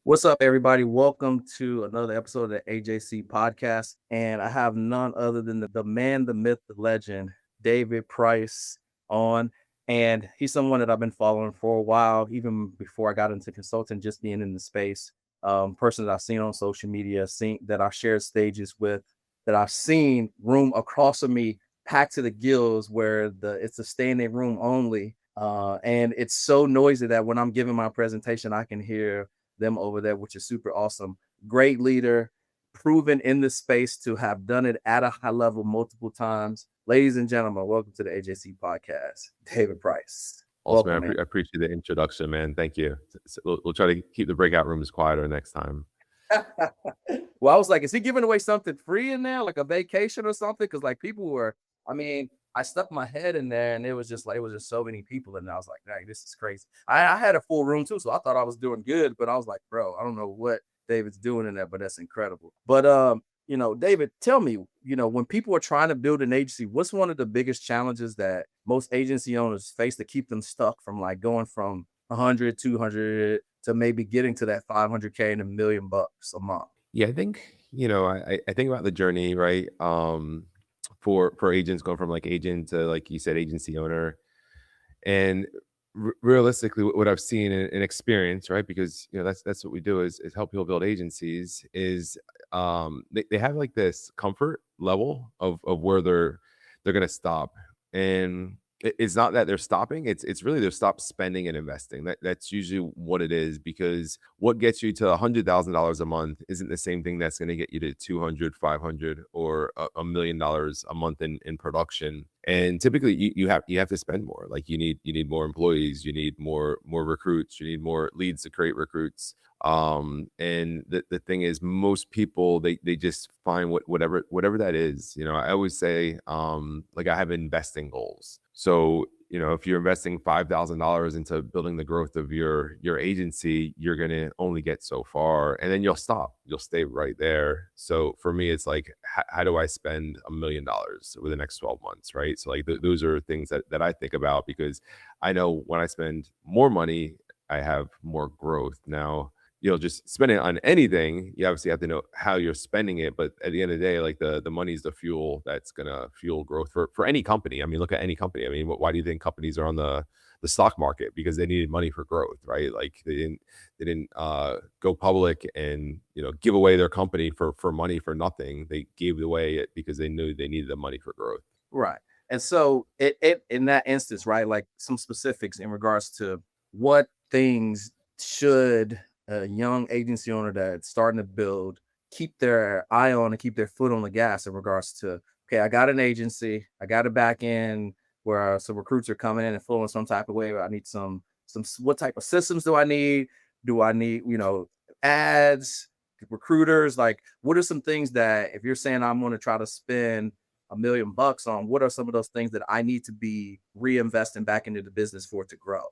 What's up, everybody? Welcome to another episode of the AJC podcast. And I have none other than the man, the myth, the legend, David Price on. And he's someone that I've been following for a while, even before I got into consulting, just being in the space. Person that I've seen on social media, seen that I shared stages with, that I've seen room across from me packed to the gills where it's a standing room only. And it's so noisy that when I'm giving my presentation, I can hear them over there, which is super awesome. Great leader, proven in the space to have done it at a high level multiple times. Ladies and gentlemen, welcome to the AJC podcast. David Price. Awesome, man. Welcome, man. I appreciate the introduction, man. Thank you. We'll try to keep the breakout rooms quieter next time. Well, I was like, is he giving away something free in there, like a vacation or something? Because like people were, I stuck my head in there and it was just so many people. And I was like, dang, this is crazy. I had a full room too. So I thought I was doing good, but I was like, bro, I don't know what David's doing in there, but that's incredible. But David, tell me, when people are trying to build an agency, what's one of the biggest challenges that most agency owners face to keep them stuck from like going from 100, 200 to maybe getting to that 500K and $1 million a month? Yeah, I think, I think about the journey, right? For agents going from like agent to, like you said, agency owner. And realistically, what I've seen and experience, right? Because that's what we do is help people build agencies. Is they have like this comfort level of where they're gonna stop, and it's not that they're stopping. It's really they're stop spending and investing. That's usually what it is, because what gets you to $100,000 a month isn't the same thing that's going to get you to 200, 500, or $1 million a month in production. And typically you have to spend more. Like you need more employees, you need more recruits, you need more leads to create recruits. And the thing is, most people, they just find whatever that is. I always say, like, I have investing goals. So if you're investing $5,000 into building the growth of your agency, you're gonna only get so far, and then you'll stop. You'll stay right there. So for me, it's like, how do I spend $1 million over the next 12 months, right? So like those are things that I think about, because I know when I spend more money, I have more growth. Now, just spending on anything, you obviously have to know how you're spending it. But at the end of the day, like the money is the fuel that's gonna fuel growth for any company. I mean, look at any company. I mean, why do you think companies are on the stock market? Because they needed money for growth, right? Like they didn't go public and give away their company for money for nothing. They gave away it because they knew they needed the money for growth. Right. And so it in that instance, right, like some specifics in regards to what things should a young agency owner that's starting to build keep their eye on and keep their foot on the gas in regards to, okay, I got an agency, I got it back in where some recruits are coming in and flowing some type of way. Where I need some what type of systems do I need? Do I need, ads, recruiters? Like, what are some things that if you're saying I'm going to try to spend $1 million on, what are some of those things that I need to be reinvesting back into the business for it to grow?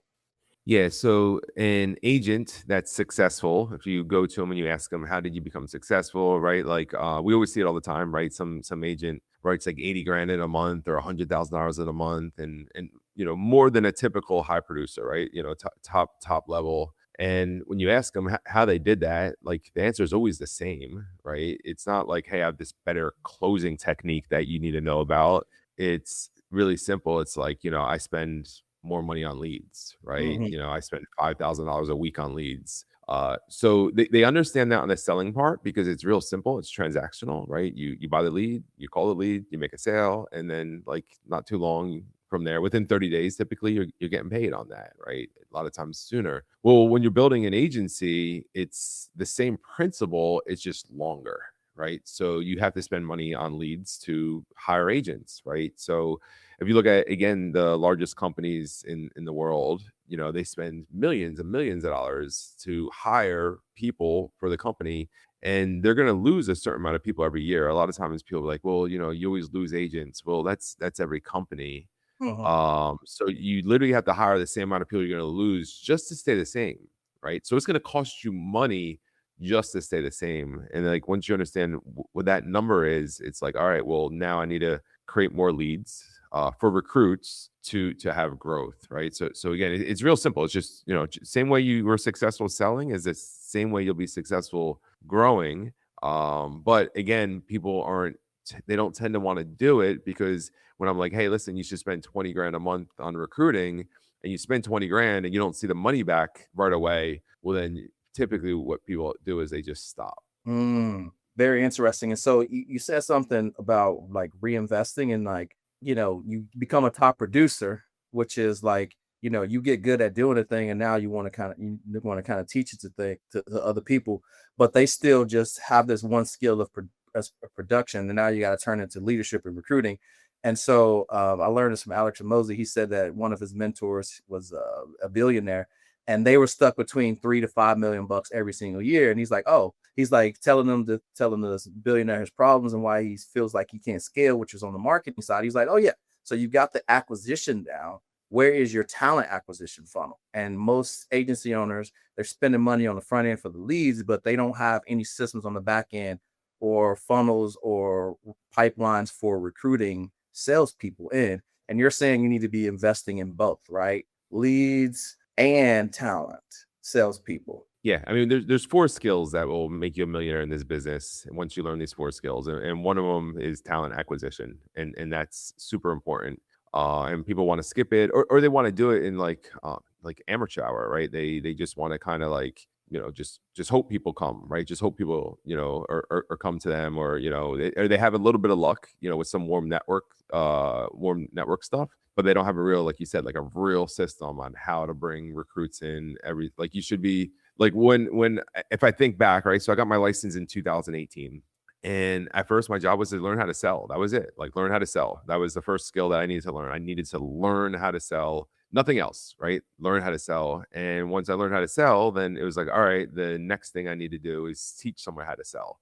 Yeah, so an agent that's successful, if you go to them and you ask them, how did you become successful, right? Like, we always see it all the time, right? Some agent writes like 80 grand in a month or $100,000 in a month, and more than a typical high producer, right? Top level. And when you ask them how they did that, like, the answer is always the same, right? It's not like, hey, I have this better closing technique that you need to know about. It's really simple. It's like, I spend more money on leads, right? Mhm. I spend $5,000 a week on leads. So they understand that on the selling part, because it's real simple. It's transactional, right? You buy the lead, you call the lead, you make a sale, and then, like, not too long from there, within 30 days, typically you're getting paid on that, right? A lot of times sooner. Well, when you're building an agency, it's the same principle, it's just longer, right? So you have to spend money on leads to hire agents, right? So if you look at, again, the largest companies in the world, they spend millions and millions of dollars to hire people for the company, and they're going to lose a certain amount of people every year. A lot of times people are like, well, you always lose agents. Well, that's every company. Mhm. So you literally have to hire the same amount of people you're going to lose just to stay the same, right? So it's going to cost you money just to stay the same. And like, once you understand what that number is, it's like, all right, well, now I need to create more leads. for recruits to have growth, right? So again, it's real simple. It's just, same way you were successful selling is the same way you'll be successful growing. But again, people they don't tend to want to do it, because when I'm like, hey, listen, you should spend 20 grand a month on recruiting, and you spend 20 grand and you don't see the money back right away, well, then typically what people do is they just stop. Mm, very interesting. And so you said something about like reinvesting and like, you become a top producer, which is like, you get good at doing a thing and now you want to kind of teach it to other people, but they still just have this one skill of production. And now you got to turn it into leadership and recruiting. And so I learned this from Alex Ramosi. He said that one of his mentors was a billionaire and they were stuck between 3 to 5 million bucks every single year. And he's like telling this billionaire his problems and why he feels like he can't scale, which is on the marketing side. He's like, oh yeah, so you've got the acquisition down. Where is your talent acquisition funnel? And most agency owners, they're spending money on the front end for the leads, but they don't have any systems on the back end or funnels or pipelines for recruiting salespeople in. And you're saying you need to be investing in both, right? Leads and talent, salespeople. Yeah, I mean, there's four skills that will make you a millionaire in this business once you learn these four skills, and one of them is talent acquisition, and that's super important. And people want to skip it, or they want to do it in like amateur hour, right? They just want to kind of like, just hope people come, right? Just hope people, or come to them, or or they have a little bit of luck, with some warm network stuff, but they don't have a real, like you said, like a real system on how to bring recruits in. Like, you should be like, when if I think back, right? So I got my license in 2018. And at first, my job was to learn how to sell. That was it. Like, learn how to sell. That was the first skill that I needed to learn. I needed to learn how to sell. Nothing else, right? Learn how to sell. And once I learned how to sell, then it was like, all right, the next thing I need to do is teach someone how to sell.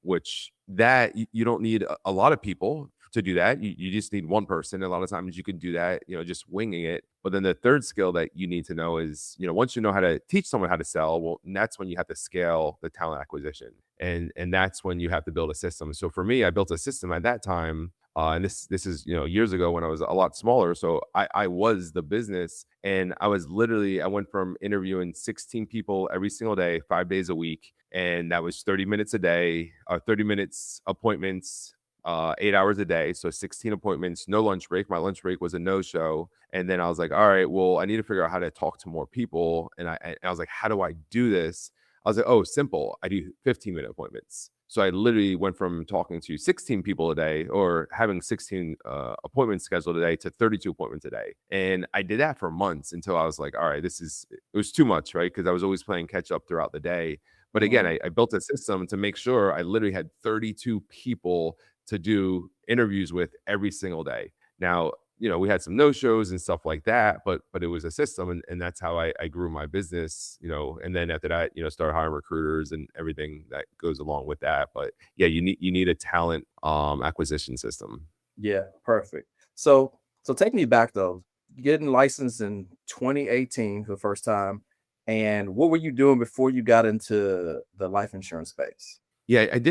Which that you don't need a lot of people to do that. You just need one person. A lot of times you can do that, just winging it. But then the third skill that you need to know is, once you know how to teach someone how to sell, well, and that's when you have to scale the talent acquisition. And that's when you have to build a system. So for me, I built a system at that time. And this is, years ago when I was a lot smaller. So I was the business, and I went from interviewing 16 people every single day, 5 days a week. And that was 30 minutes a day, 30 minutes appointments, 8 hours a day. So 16 appointments, no lunch break. My lunch break was a no-show. And then I was like, all right, well, I need to figure out how to talk to more people. And I was like, how do I do this? I was like, oh, simple. I do 15-minute appointments. So I literally went from talking to 16 people a day, or having 16 appointments scheduled a day, to 32 appointments a day. And I did that for months until I was like, all right, it was too much, right? Because I was always playing catch up throughout the day. But again, I built a system to make sure I literally had 32 people to do interviews with every single day. Now, we had some no-shows and stuff like that, but it was a system, and that's how I grew my business, and then after that, started hiring recruiters and everything that goes along with that. But yeah, you need a talent acquisition system. Yeah, perfect. So take me back though, getting licensed in 2018 for the first time. And what were you doing before you got into the life insurance space? Yeah, I've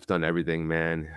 done everything, man.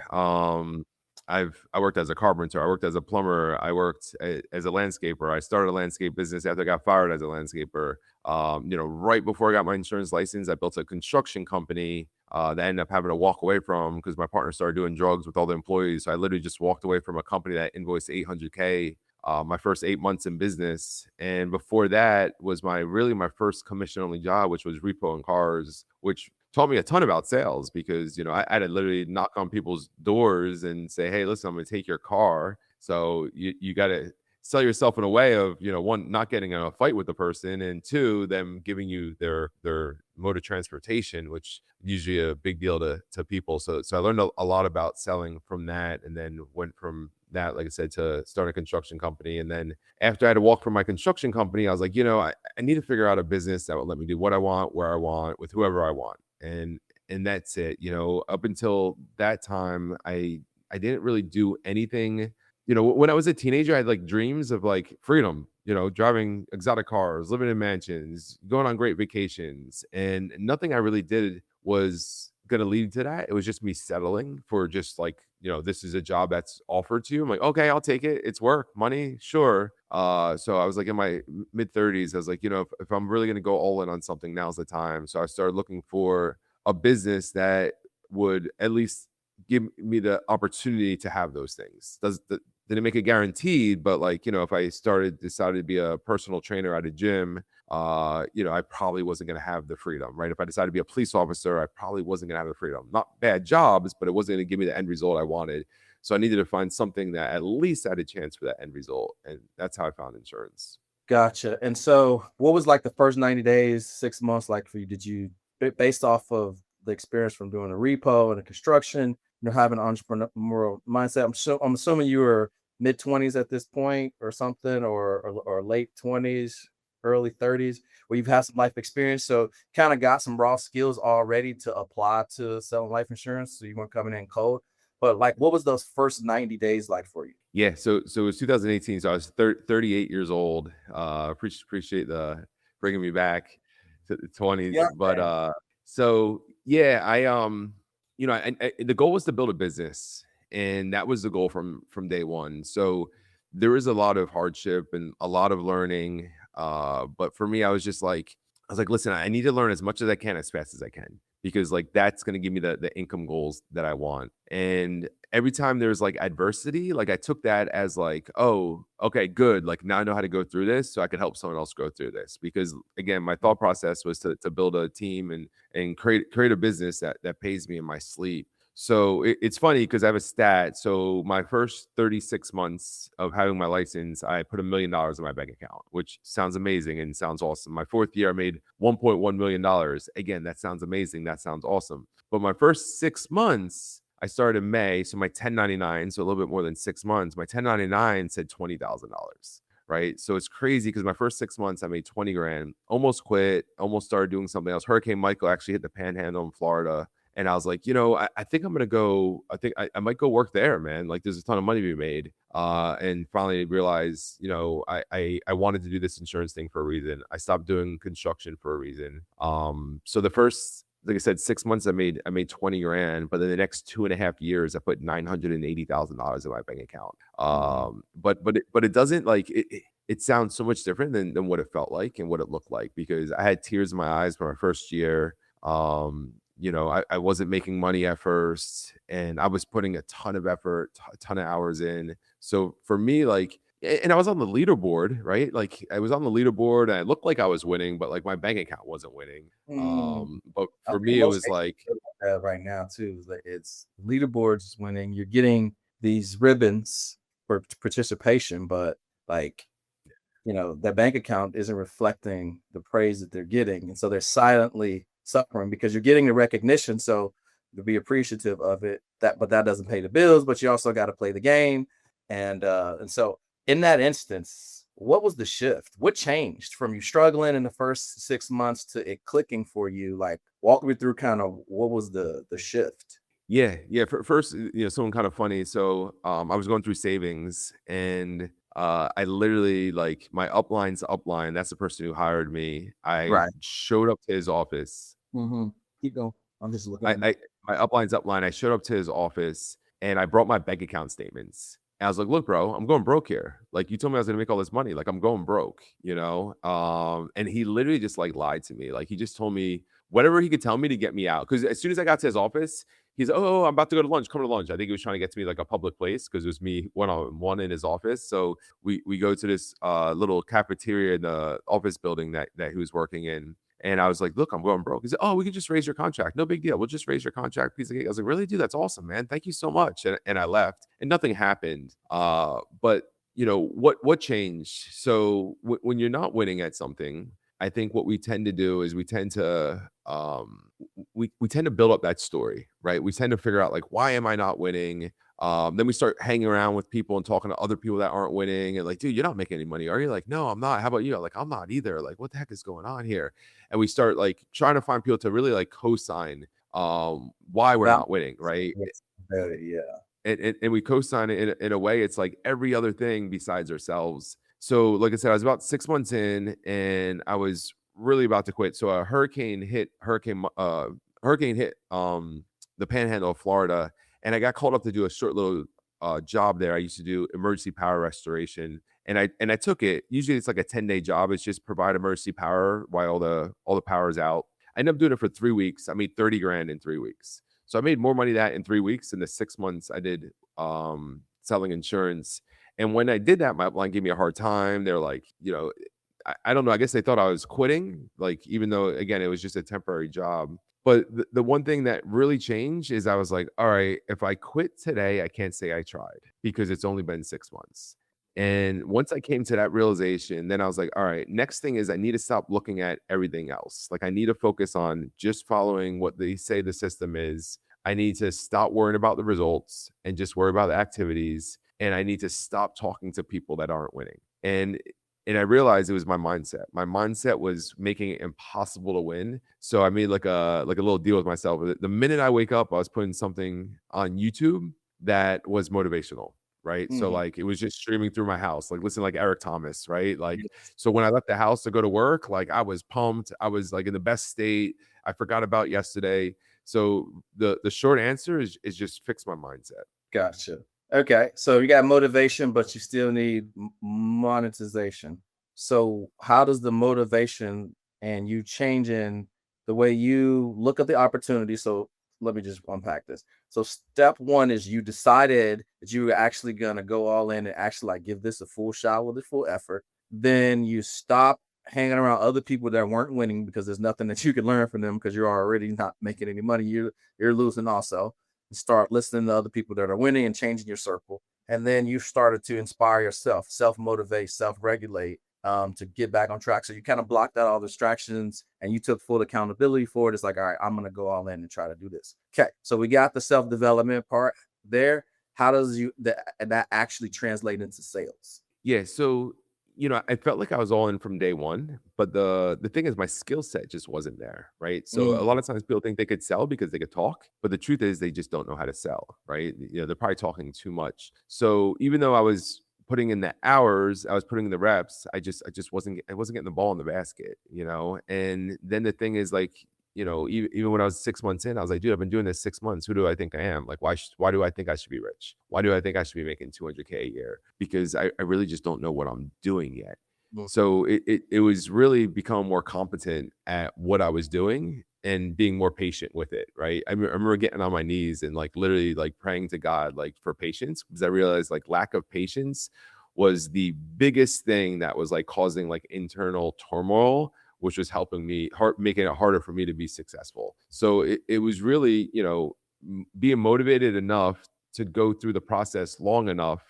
I worked as a carpenter, I worked as a plumber, I worked as a landscaper. I started a landscape business after I got fired as a landscaper. Right before I got my insurance license, I built a construction company that I ended up having to walk away from because my partner started doing drugs with all the employees. So I literally just walked away from a company that invoiced 800K. My first 8 months in business, and before that was my first commission only job, which was Repo and Cars, which taught me a ton about sales, because I had to literally knock on people's doors and say, hey, listen, I'm going to take your car. So you got to sell yourself in a way of, one, not getting in a fight with the person, and two, them giving you their mode of transportation, which usually a big deal to people. So I learned a lot about selling from that, and then went from that, like I said, to start a construction company. And then after I had to walk from my construction company, I was like, I need to figure out a business that will let me do what I want, where I want, with whoever I want. And that's it. Up until that time, I didn't really do anything. When I was a teenager, I had like dreams of like freedom, driving exotic cars, living in mansions, going on great vacations, and nothing I really did was going to lead to that. It was just me settling for just like this is a job that's offered to you. I'm like, okay, I'll take it. It's work, money, sure. So I was like in my mid 30s. I was like, if I'm really going to go all in on something, now's the time. So I started looking for a business that would at least give me the opportunity to have those things. Didn't make it guaranteed, but like, if I decided to be a personal trainer at a gym, I probably wasn't going to have the freedom, right? If I decided to be a police officer, I probably wasn't going to have the freedom. Not bad jobs, but it wasn't going to give me the end result I wanted. So I needed to find something that at least had a chance for that end result. And that's how I found insurance. Gotcha. And so, what was like the first 90 days, 6 months like for you? Did you, based off of the experience from doing the repo and the construction, having an entrepreneurial mindset? I'm assuming you were mid 20s at this point, or something, or late 20s, early 30s, where you've had some life experience. So, kind of got some raw skills already to apply to selling life insurance. So you weren't coming in cold. But like, what was those first 90 days like for you? Yeah, so it was 2018, so I was 38 years old. Appreciate the bringing me back to the 20s, Yeah, but man. so yeah, the goal was to build a business, and that was the goal from day one. So there was a lot of hardship and a lot of learning, but for me, I was like, listen, I need to learn as much as I can as fast as I can, because like that's going to give me the income goals that I want. And every time there's like adversity, like I took that as like, oh, okay, good. Like now I know how to go through this so I could help someone else go through this. Because again, my thought process was to build a team and create a business that pays me in my sleep. So it's funny because I have a stat. So my first 36 months of having my license, I put $1 million in my bank account, which sounds amazing and sounds awesome. My fourth year, I made $1.1 million. Again, that sounds amazing. That sounds awesome. But my first 6 months, I started in May. So my 1099, so a little bit more than 6 months, my 1099 said $20,000. Right. So it's crazy because my first 6 months, I made 20 grand, almost quit, almost started doing something else. Hurricane Michael actually hit the panhandle in Florida. And I was like, I think I'm gonna go. I think I might go work there, man. Like, there's a ton of money to be made. And finally realized, I wanted to do this insurance thing for a reason. I stopped doing construction for a reason. So the first, like I said, 6 months I made 20 grand, but in the next 2.5 years, I put $980,000 in my bank account. Mhm. But it doesn't like it sounds so much different than what it felt like and what it looked like, because I had tears in my eyes for my first year. I wasn't making money at first, and I was putting a ton of effort, a ton of hours in. So for me, like, and I was on the leaderboard, right? Like I was on the leaderboard and I looked like I was winning, but like my bank account wasn't winning. Mm. But I for think me, it most was agents like, feel like that right now too. Is that it's leaderboards winning. You're getting these ribbons for participation, but like, their bank account isn't reflecting the praise that they're getting, and so they're silently suffering because you're getting the recognition. So to be appreciative of it, but that doesn't pay the bills. But you also got to play the game, and so in that instance, what was the shift? What changed from you struggling in the first 6 months to it clicking for you? Like, walk me through kind of what was the shift. yeah. First, someone kind of funny. So I was going through savings, and I literally, like, my upline's upline. That's the person who hired me. I Right. showed up to his office. Hmm. Keep going. I'm just looking I at. I my upline's upline, I showed up to his office and I brought my bank account statements. And I was like, "Look, bro, I'm going broke here. Like, you told me I was gonna make all this money. Like, I'm going broke, you know?" And he literally just like lied to me. Like, he just told me whatever he could tell me to get me out. Cause as soon as I got to his office, he's, "Oh, I'm about to go to lunch. Come to lunch." I think he was trying to get to me like a public place because it was me one on one in his office. So we go to this little cafeteria in the office building that he was working in. And I was like, "Look, I'm going broke." He said, "Oh, we can just raise your contract. No big deal. We'll just raise your contract, piece of cake." I was like, "Really, dude? That's awesome, man. Thank you so much." And I left, and nothing happened. But what changed? So when you're not winning at something, I think what we tend to do is we tend to build up that story, right? We tend to figure out, like, why am I not winning? Then we start hanging around with people and talking to other people that aren't winning, and like, "Dude, you're not making any money, are you?" Like, "No, I'm not. How about you?" I'm like, "I'm not either." Like, what the heck is going on here? And we start like trying to find people to really like co-sign why we're Val- not winning, right? Yes. Yeah. And we co-sign it in a way. It's like every other thing besides ourselves. So like I said, I was about 6 months in and I was really about to quit. So a hurricane hit the panhandle of Florida, and I got called up to do a short little job there. I used to do emergency power restoration, and I took it. Usually it's like a 10-day job. It's just provide emergency power while all the power is out. I ended up doing it for 3 weeks. I made 30 grand in 3 weeks. So I made more money that in 3 weeks than the 6 months I did selling insurance. And when I did that, my upline gave me a hard time. They're like, I don't know. I guess they thought I was quitting, like, even though, again, it was just a temporary job. But the one thing that really changed is I was like, all right, if I quit today, I can't say I tried because it's only been 6 months. And once I came to that realization, then I was like, all right, next thing is I need to stop looking at everything else. Like, I need to focus on just following what they say the system is. I need to stop worrying about the results and just worry about the activities. And I need to stop talking to people that aren't winning. And I realized it was my mindset. My mindset was making it impossible to win. So I made like a little deal with myself. The minute I wake up, I was putting something on YouTube that was motivational, right? So Mhm. like it was just streaming through my house, like listen like Eric Thomas, right? Like Yes. so when I left the house to go to work, like I was pumped. I was like in the best state. I forgot about yesterday. So the short answer is just fix my mindset. Gotcha. Okay, so you got motivation, but you still need monetization. So, how does the motivation and you changing the way you look at the opportunity? So, let me just unpack this. So, step one is you decided that you were actually gonna go all in and actually like give this a full shot with a full effort. Then you stop hanging around other people that weren't winning because there's nothing that you can learn from them because you're already not making any money. You're losing also, and start listening to other people that are winning and changing your circle. And then you started to inspire yourself, self motivate, self regulate, to get back on track. So you kind of blocked out all the distractions and you took full accountability for it. It's like, all right, I'm going to go all in and try to do this. Okay. So we got the self development part there. How does that actually translate into sales? Yeah, so, I felt like I was all in from day one, but the thing is my skill set just wasn't there, right? So a lot Mm, of times people think they could sell because they could talk, but the truth is they just don't know how to sell, right? They're probably talking too much. So even though I was putting in the hours, I was putting in the reps, I just wasn't getting the ball in the basket, And then the thing is like, even when I was 6 months in, I was like, dude, I've been doing this 6 months. Who do I think I am? Like, why do I think I should be rich? Why do I think I should be making 200K a year? Because I really just don't know what I'm doing yet. mm, So it was really becoming more competent at what I was doing and being more patient with it. Right. I remember getting on my knees and like literally like praying to God, like for patience, because I realized like lack of patience was the biggest thing that was like causing like internal turmoil, which was helping me making it harder for me to be successful. So it was really, being motivated enough to go through the process long enough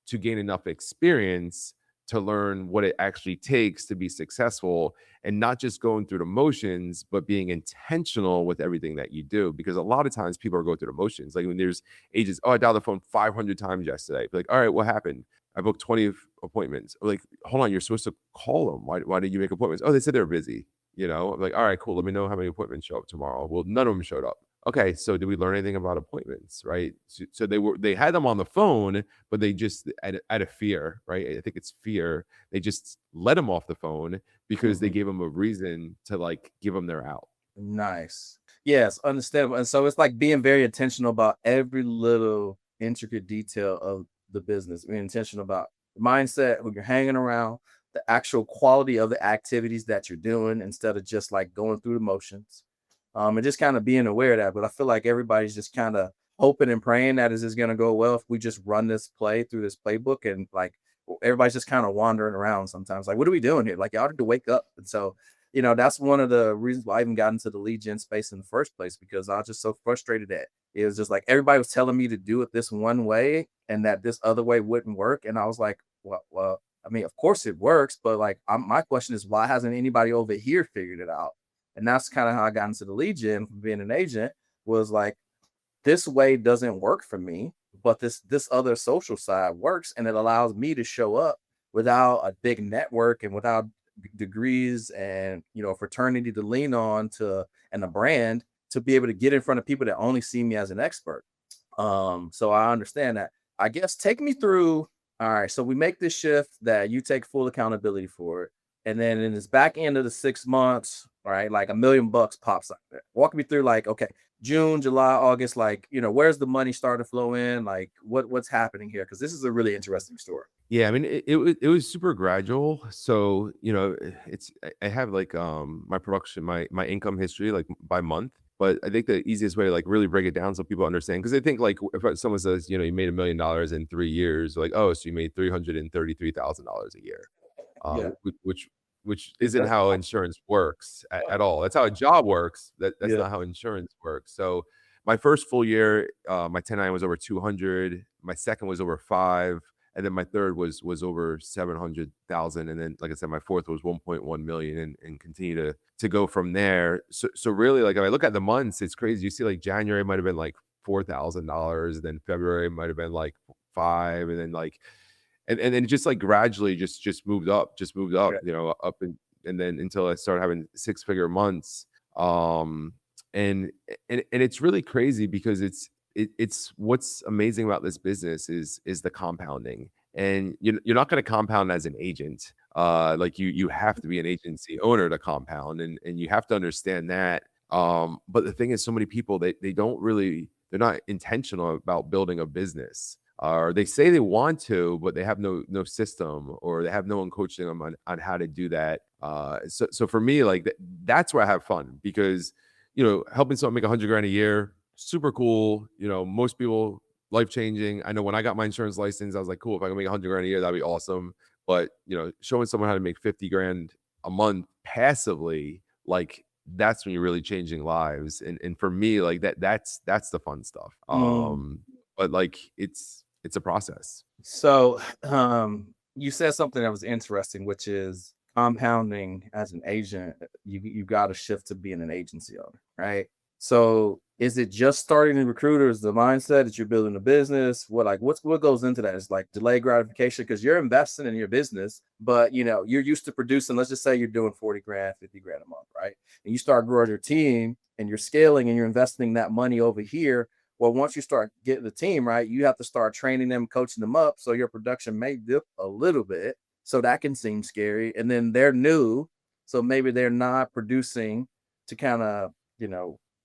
to gain enough experience to learn what it actually takes to be successful, and not just going through the motions, but being intentional with everything that you do. Because a lot of times people are going through the motions. Like when there's agents, oh, I dialed the phone 500 times yesterday. Be like, all right, what happened? I booked 20 appointments. Like, hold on, you're supposed to call them. Why did you make appointments? Oh, they said they were busy. I'm like, all right, cool. Let me know how many appointments show up tomorrow. Well, none of them showed up. Okay, so did we learn anything about appointments, right? So they had them on the phone, but they just out of fear, right? I think it's fear. They just let them off the phone because they mhm. gave them a reason to like give them their out. Nice. Yes, understandable. And so it's like being very intentional about every little intricate detail of the business. Being intentional about the mindset, who you're hanging around, the actual quality of the activities that you're doing instead of just like going through the motions. And just kind of being aware of that. But I feel like everybody's just kind of hoping and praying that is this going to go well if we just run this play through this playbook, and like everybody's just kind of wandering around sometimes. Like, what are we doing here? Like, y'all need to wake up. And so that's one of the reasons why I even got into the lead gen space in the first place, because I was just so frustrated that it was just like everybody was telling me to do it this one way and that this other way wouldn't work. And I was like, well, I mean, of course it works, but like, my question is, why hasn't anybody over here figured it out? And that's kind of how I got into the lead gen from being an agent, was like, this way doesn't work for me, but this other social side works, and it allows me to show up without a big network and without degrees and fraternity to lean on to, and a brand to be able to get in front of people that only see me as an expert. So I understand that. I guess take me through. All right, so we make this shift that you take full accountability for it, and then in this back end of the 6 months, right? Like $1 million pops out there. Walk me through like, okay, June, July, August, like, where's the money starting to flow in? Like what's happening here? Because this is a really interesting story. Yeah, I mean, it was super gradual. So, it's I have like my production, my income history like by month. But I think the easiest way to like really break it down so people understand, because I think like if someone says, you made $1 million in 3 years, like, oh, so you made $333,000 a year, Yeah. which Is isn't that how insurance works at all. That's how a job works. That's yeah. not how insurance works. So my first full year, my 1099 was over 200. My second was over five, and then my third was over 700,000, and then like I said, my fourth was 1.1 million, and continue to go from there. So really, like if I look at the months, it's crazy. You see, like January might have been like $4,000, then February might have been like five, and then like and then just like gradually just moved up, Okay. up and then until I started having six-figure months. Um and it's really crazy because it's what's amazing about this business is the compounding. And you're not going to compound as an agent. Like you have to be an agency owner to compound, and you have to understand that. But the thing is, so many people, they don't really, they're not intentional about building a business, or they say they want to, but they have no system, or they have no one coaching them on how to do that. So for me, like that's where I have fun, because helping someone make 100 grand a year, super cool. Most people, life changing. I know when I got my insurance license, I was like, cool, if I can make 100 grand a year, that'd be awesome. But showing someone how to make 50 grand a month passively, like that's when you're really changing lives. And for me, like that's the fun stuff. Mm. But like it's a process. So, you said something that was interesting, which is compounding as an agent. You got to shift to being an agency owner, right? So, is it just starting in recruiters, the mindset that you're building a business? What goes into that? It's like delayed gratification because you're investing in your business, but you're used to producing. Let's just say you're doing 40 grand, 50 grand a month, right? And you start growing your team and you're scaling and you're investing that money over here. Well, once you start getting the team right, you have to start training them, coaching them up. So your production may dip a little bit. So that can seem scary. And then they're new. So maybe they're not producing to kind of,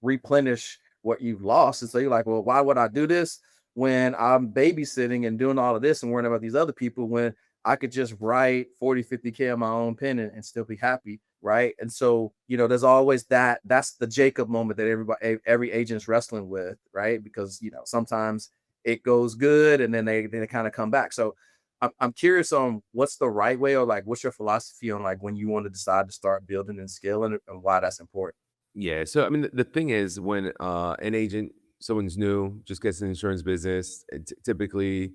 replenish what you've lost. And so you're like, well, why would I do this when I'm babysitting and doing all of this and worrying about these other people when I could just write 40, 50K on my own pen and still be happy. Right. And so, there's always that's the Jacob moment that every agent is wrestling with. Right. Because, sometimes it goes good and then they kind of come back. So I'm curious on what's the right way, or like, what's your philosophy on like when you want to decide to start building and scaling and why that's important. Yeah. So I mean, the thing is, when an agent, someone's new, just gets in the insurance business, typically,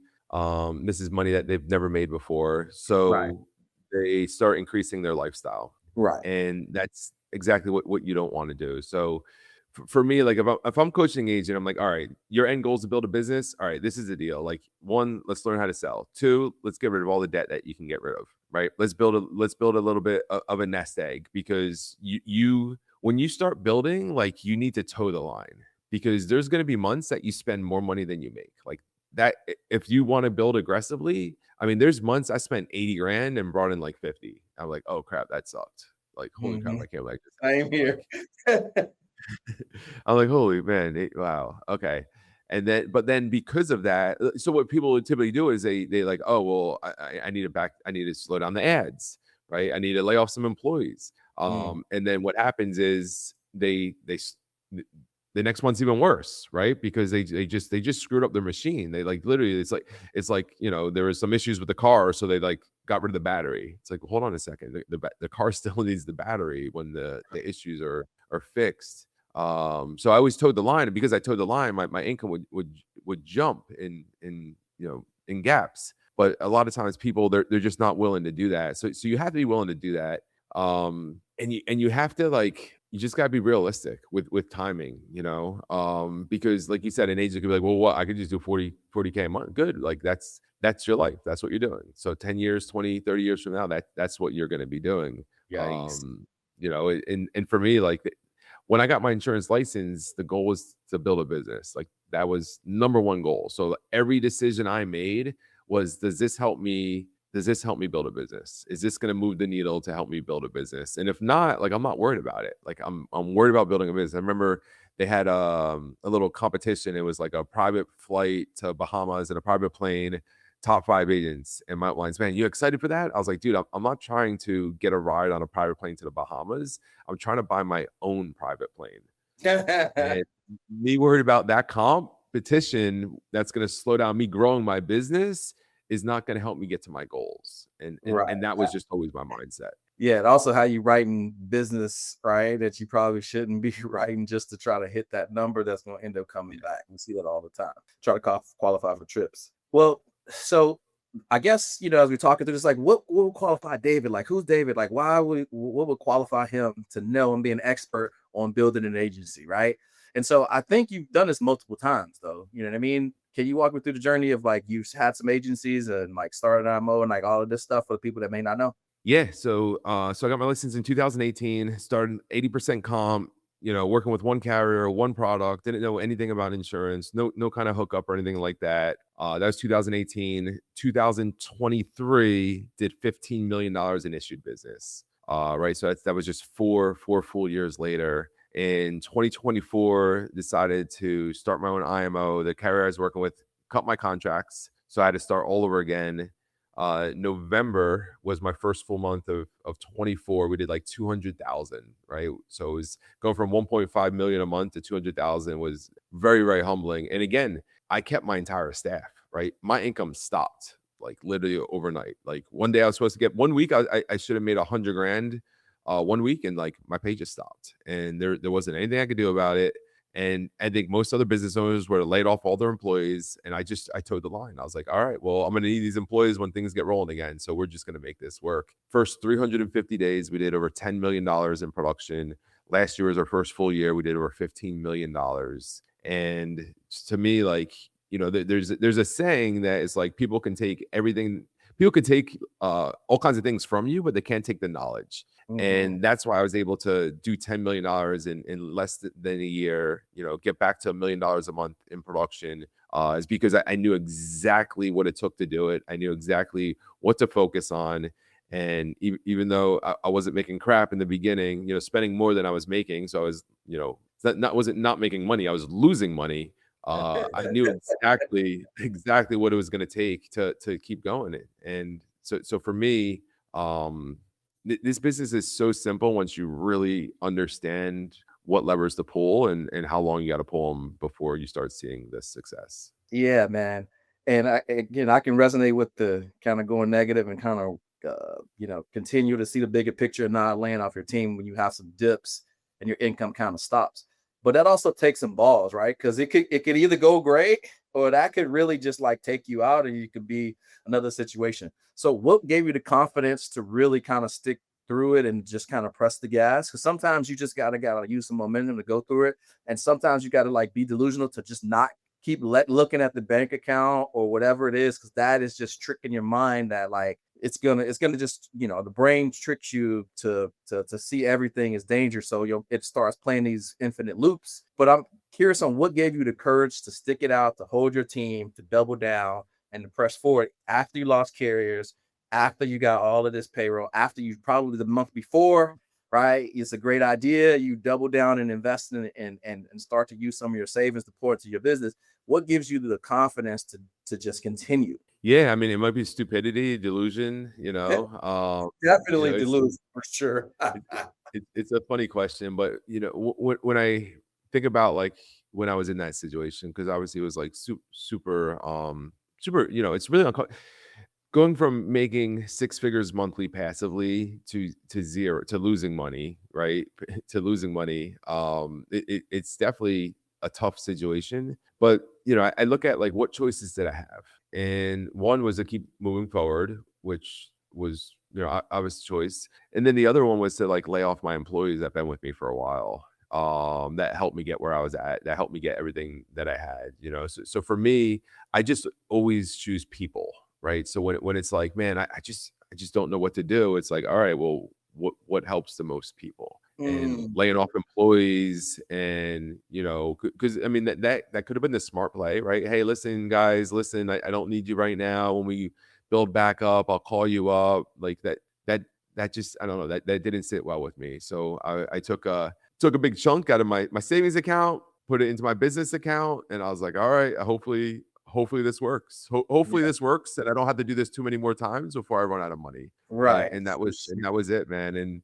this is money that they've never made before. Right. So they start increasing their lifestyle, Right. and that's exactly what you don't want to do. So for me, like if I'm coaching an agent, I'm like, all right, your end goal is to build a business. All right, this is the deal. Like, one, let's learn how to sell. Two, let's get rid of all the debt that you can get rid of. Right. Let's build a little bit of a nest egg, because you when you start building, like, you need to toe the line, because there's going to be months that you spend more money than you make. Like that, if you want to build aggressively, I mean, there's months I spent 80 grand and brought in like 50. I'm like, oh crap, that sucked. Like, holy crap, Mm-hmm. I can't believe this Same happened. here. Like, I'm like, holy man, wow, okay. And then, but then because of that, so what people would typically do is they like, oh well, I need to I need to slow down the ads, right? I need to lay off some employees. Mm. And then what happens is the next one's even worse, right? Because they just screwed up their machine. They like literally, it's like there was some issues with the car, so they like got rid of the battery. It's like, hold on a second, the car still needs the battery when the issues are fixed. So I always towed the line, and because I towed the line, my income would jump in gaps. But a lot of times people, they're just not willing to do that. So you have to be willing to do that. And you have to, like, you just gotta be realistic with timing, because like you said, an agent could be like, well, what, I could just do 40K a month. Good. Like that's your life. That's what you're doing. So 10 years, 20, 30 years from now, that's what you're gonna be doing. Yikes. And for me, like, when I got my insurance license, the goal was to build a business. Like, that was number one goal. So every decision I made was, does this help me does this help me build a business? Is this going to move the needle to help me build a business? And if not, like, I'm not worried about it. Like, I'm worried about building a business. I remember they had a little competition. It was like a private flight to Bahamas in a private plane, top 5 agents. And my lines, man, you excited for that? I was like, dude, I'm not trying to get a ride on a private plane to the Bahamas. I'm trying to buy my own private plane. And me worried about that competition that's going to slow down me growing my business is not going to help me get to my goals. And, and Right. and that was just always my mindset. Yeah, and also how you writing business, right? That you probably shouldn't be writing just to try to hit that number that's going to end up coming back. We see that all the time. Try to qualify for trips. Well, so I guess as we're talking through this, like what would qualify David? Like who's David? Like what would qualify him to know and be an expert on building an agency, right? And so I think you've done this multiple times, though. You know what I mean? Can you walk me through the journey of like you've had some agencies and like started IMO and like all of this stuff for the people that may not know? Yeah, so I got my license in 2018, started 80% comp, working with one carrier, one product, didn't know anything about insurance, no kind of hookup or anything like that. That was 2018. 2023 did $15 million in issued business. Right. So that was just four full years later. In 2024, decided to start my own IMO. The carrier I was working with cut my contracts. So I had to start all over again. November was my first full month of 24. We did like 200,000, right? So it was going from 1.5 million a month to 200,000 was very, very humbling. And again, I kept my entire staff, right? My income stopped like literally overnight. Like one day I was supposed to get 1 week, I should have made 100 grand 1 week, and like my pay just stopped. And there wasn't anything I could do about it. And I think most other business owners were laid off all their employees. And I toed the line. I was like, all right, well, I'm going to need these employees when things get rolling again. So we're just going to make this work. First 350 days, we did over $10 million in production. Last year was our first full year. We did over $15 million. And to me, like, there's a saying that is like people can take all kinds of things from you, but they can't take the knowledge. Mhm. And that's why I was able to do $10 million in less than a year, get back to $1 million a month in production, is because I knew exactly what it took to do it. I knew exactly what to focus on. And even though I wasn't making crap in the beginning, spending more than I was making. So I was, wasn't not making money. I was losing money. I knew exactly what it was going to take to keep going. And so for me, um, this business is so simple once you really understand what levers to pull and how long you got to pull them before you start seeing this success. Yeah, man. And I can resonate with the kind of going negative and kind of, continue to see the bigger picture and not laying off your team when you have some dips and your income kind of stops. But that also takes some balls, right? Because it could either go great or that could really just like take you out and you could be another situation. So what gave you the confidence to really kind of stick through it and just kind of press the gas? Because sometimes you just gotta use some momentum to go through it. And sometimes you gotta like be delusional to just not keep looking at the bank account or whatever it is, because that is just tricking your mind that like it's gonna just the brain tricks you to see everything is danger, so it starts playing these infinite loops. But I'm curious on what gave you the courage to stick it out, to hold your team, to double down, and to press forward after you lost carriers, after you got all of this payroll, after you probably the month before, right? It's a great idea. You double down and invest in it and start to use some of your savings to pour into your business. What gives you the confidence to just continue? Yeah, I mean, it might be stupidity, delusion, Definitely it's delusion for sure. it, it's a funny question, but when I think about like when I was in that situation, because obviously it was like super, it's really going from making six figures monthly passively to zero, to losing money, right? To losing money. It's definitely a tough situation. But I look at like what choices did I have? And one was to keep moving forward, which was obvious choice. And then the other one was to like lay off my employees that been with me for a while. That helped me get where I was at. That helped me get everything that I had. So for me, I just always choose people, right? So when it's like, man, I just don't know what to do. It's like, all right, well, what helps the most people? And Mm. laying off employees, and because I mean that could have been the smart play, right? Hey, listen, guys, listen, I don't need you right now. When we build back up. I'll call you up. Like that that just, I don't know, that didn't sit well with me. So I took a big chunk out of my savings account, put it into my business account, and I was like, all right, hopefully this works. Hopefully Yeah. this works, and I don't have to do this too many more times before I run out of money. And Right. and that For was and sure. that was it, man. And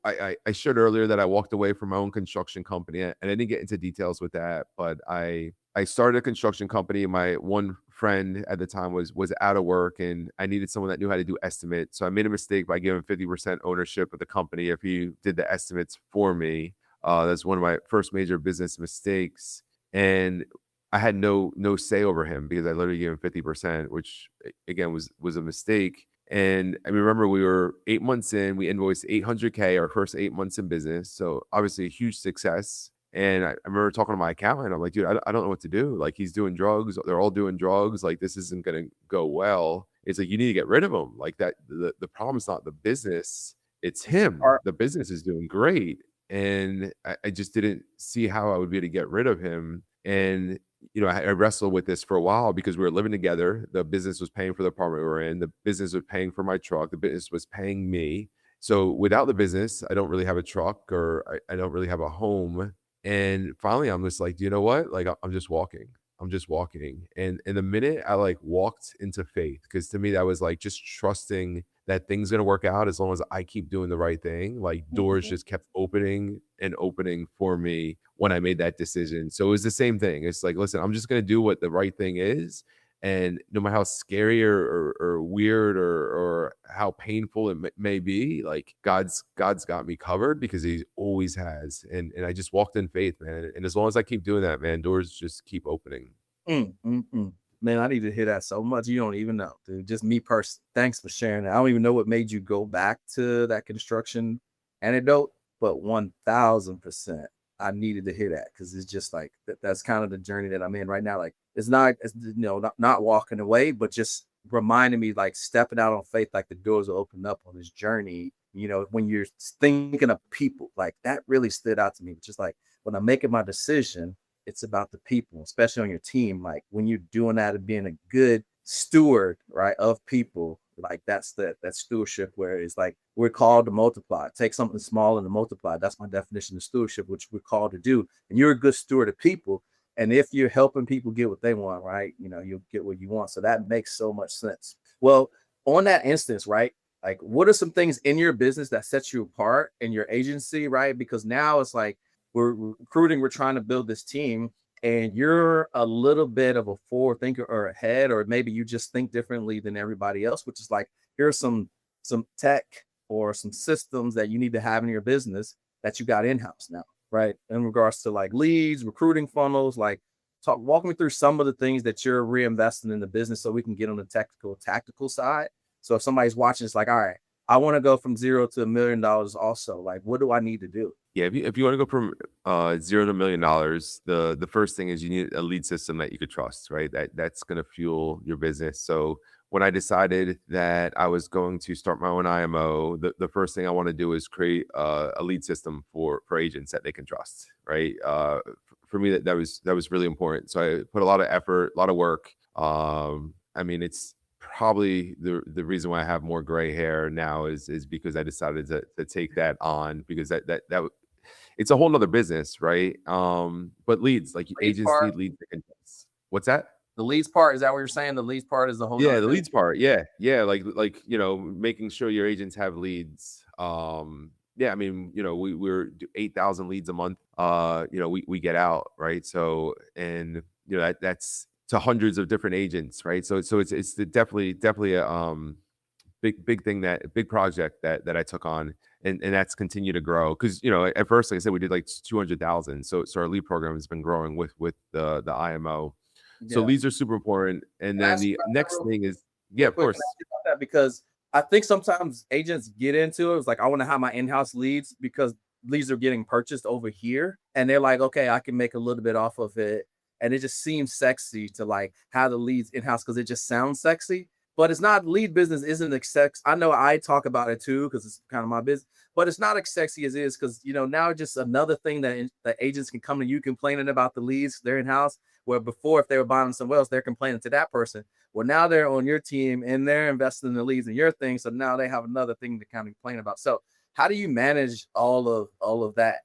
I shared earlier that I walked away from my own construction company, and I didn't get into details with that, but I started a construction company. My one friend at the time was out of work, and I needed someone that knew how to do estimates. So I made a mistake by giving 50% ownership of the company if he did the estimates for me. That's one of my first major business mistakes, and I had no say over him because I literally gave him 50%, which again was a mistake. And I remember we were 8 months in, we invoiced 800K our first 8 months in business. So obviously a huge success. And I remember talking to my accountant. I'm like, dude, I don't know what to do. Like, he's doing drugs. They're all doing drugs. Like, this isn't going to go well. It's like, you need to get rid of him. Like that, the problem's not the business. It's him. Part The business is doing great. And I just didn't see how I would be able to get rid of him. And I wrestled with this for a while because we were living together. The business was paying for the apartment we were in. The business was paying for my truck. The business was paying me. So without the business, I don't really have a truck, or I don't really have a home. And finally, I'm just like, do you know what? Like, I'm just walking. I'm just walking. And in the minute I like walked into faith, because to me, that was like just trusting that things gonna work out as long as I keep doing the right thing. Like, doors Mhm. just kept opening and opening for me when I made that decision. So it was the same thing. It's like, listen, I'm just gonna do what the right thing is. And no matter how scary or weird or how painful it may be, like God's got me covered because He always has. And I just walked in faith, man. And as long as I keep doing that, man, doors just keep opening. Man, I need to hear that so much. You don't even know, dude. Just me personally. Thanks for sharing that. I don't even know what made you go back to that construction anecdote, but 1000%. I needed to hear that because it's just like that's kind of the journey that I'm in right now. Like, not walking away, but just reminding me, like, stepping out on faith, like the doors will open up on this journey. When you're thinking of people, like that really stood out to me. Just like when I'm making my decision, it's about the people, especially on your team. Like when you're doing that and being a good steward, right, of people, like that's that stewardship where it's like we're called to multiply. Take something small and to multiply. That's my definition of stewardship, which we're called to do. And you're a good steward of people. And if you're helping people get what they want, right, you'll get what you want. So that makes so much sense. Well, on that instance, right, like what are some things in your business that sets you apart in your agency, right? Because now it's like we're recruiting, we're trying to build this team, and you're a little bit of a forward thinker or ahead, or maybe you just think differently than everybody else, which is like here's some tech or some systems that you need to have in your business that you got in-house now, right? In regards to like leads, recruiting funnels, like walk me through some of the things that you're reinvesting in the business so we can get on the technical tactical side. So if somebody's watching, it's like, all right, I want to go from zero to $1 million also. Like, what do I need to do? Yeah, if you want to go from zero to $1 million, the first thing is you need a lead system that you could trust, right? That's going to fuel your business. So when I decided that I was going to start my own IMO, the first thing I want to do is create a lead system for agents that they can trust, right? For me, that was really important. So I put a lot of effort, a lot of work. I mean, it's probably the reason why I have more gray hair now is because I decided to take that on, because that it's a whole nother business, right? But leads, like, Leads agents part, need leads that can. What's that? the leads part, is that what you're saying? The leads part is a whole Yeah, nother the business. leads part. Yeah, yeah, like making sure your agents have leads. Yeah, I mean, we're 8,000 leads a month. We get out, right? So, and that's to hundreds of different agents, right? So it's definitely a big thing, that big project that I took on, and that's continued to grow, because at first, like I said, we did like 200,000. So our lead program has been growing with the IMO. So Yeah. leads are super important. And Can I then ask you the about that next real, thing is, yeah, real of quick? Can I course. ask you about that? Because I think sometimes agents get into it. It's like, I want to have my in-house leads because leads are getting purchased over here. And they're like, okay, I can make a little bit off of it. And it just seems sexy to like have the leads in-house because it just sounds sexy. but it's not lead business isn't as sex. I know I talk about it too because it's kind of my business, but it's not as sexy as it is because now just another thing that agents can come to you complaining about the leads they're in house. Where before, if they were buying somewhere else, they're complaining to that person. Well, now they're on your team and they're investing in the leads in your thing, so now they have another thing to kind of complain about. So, how do you manage all of that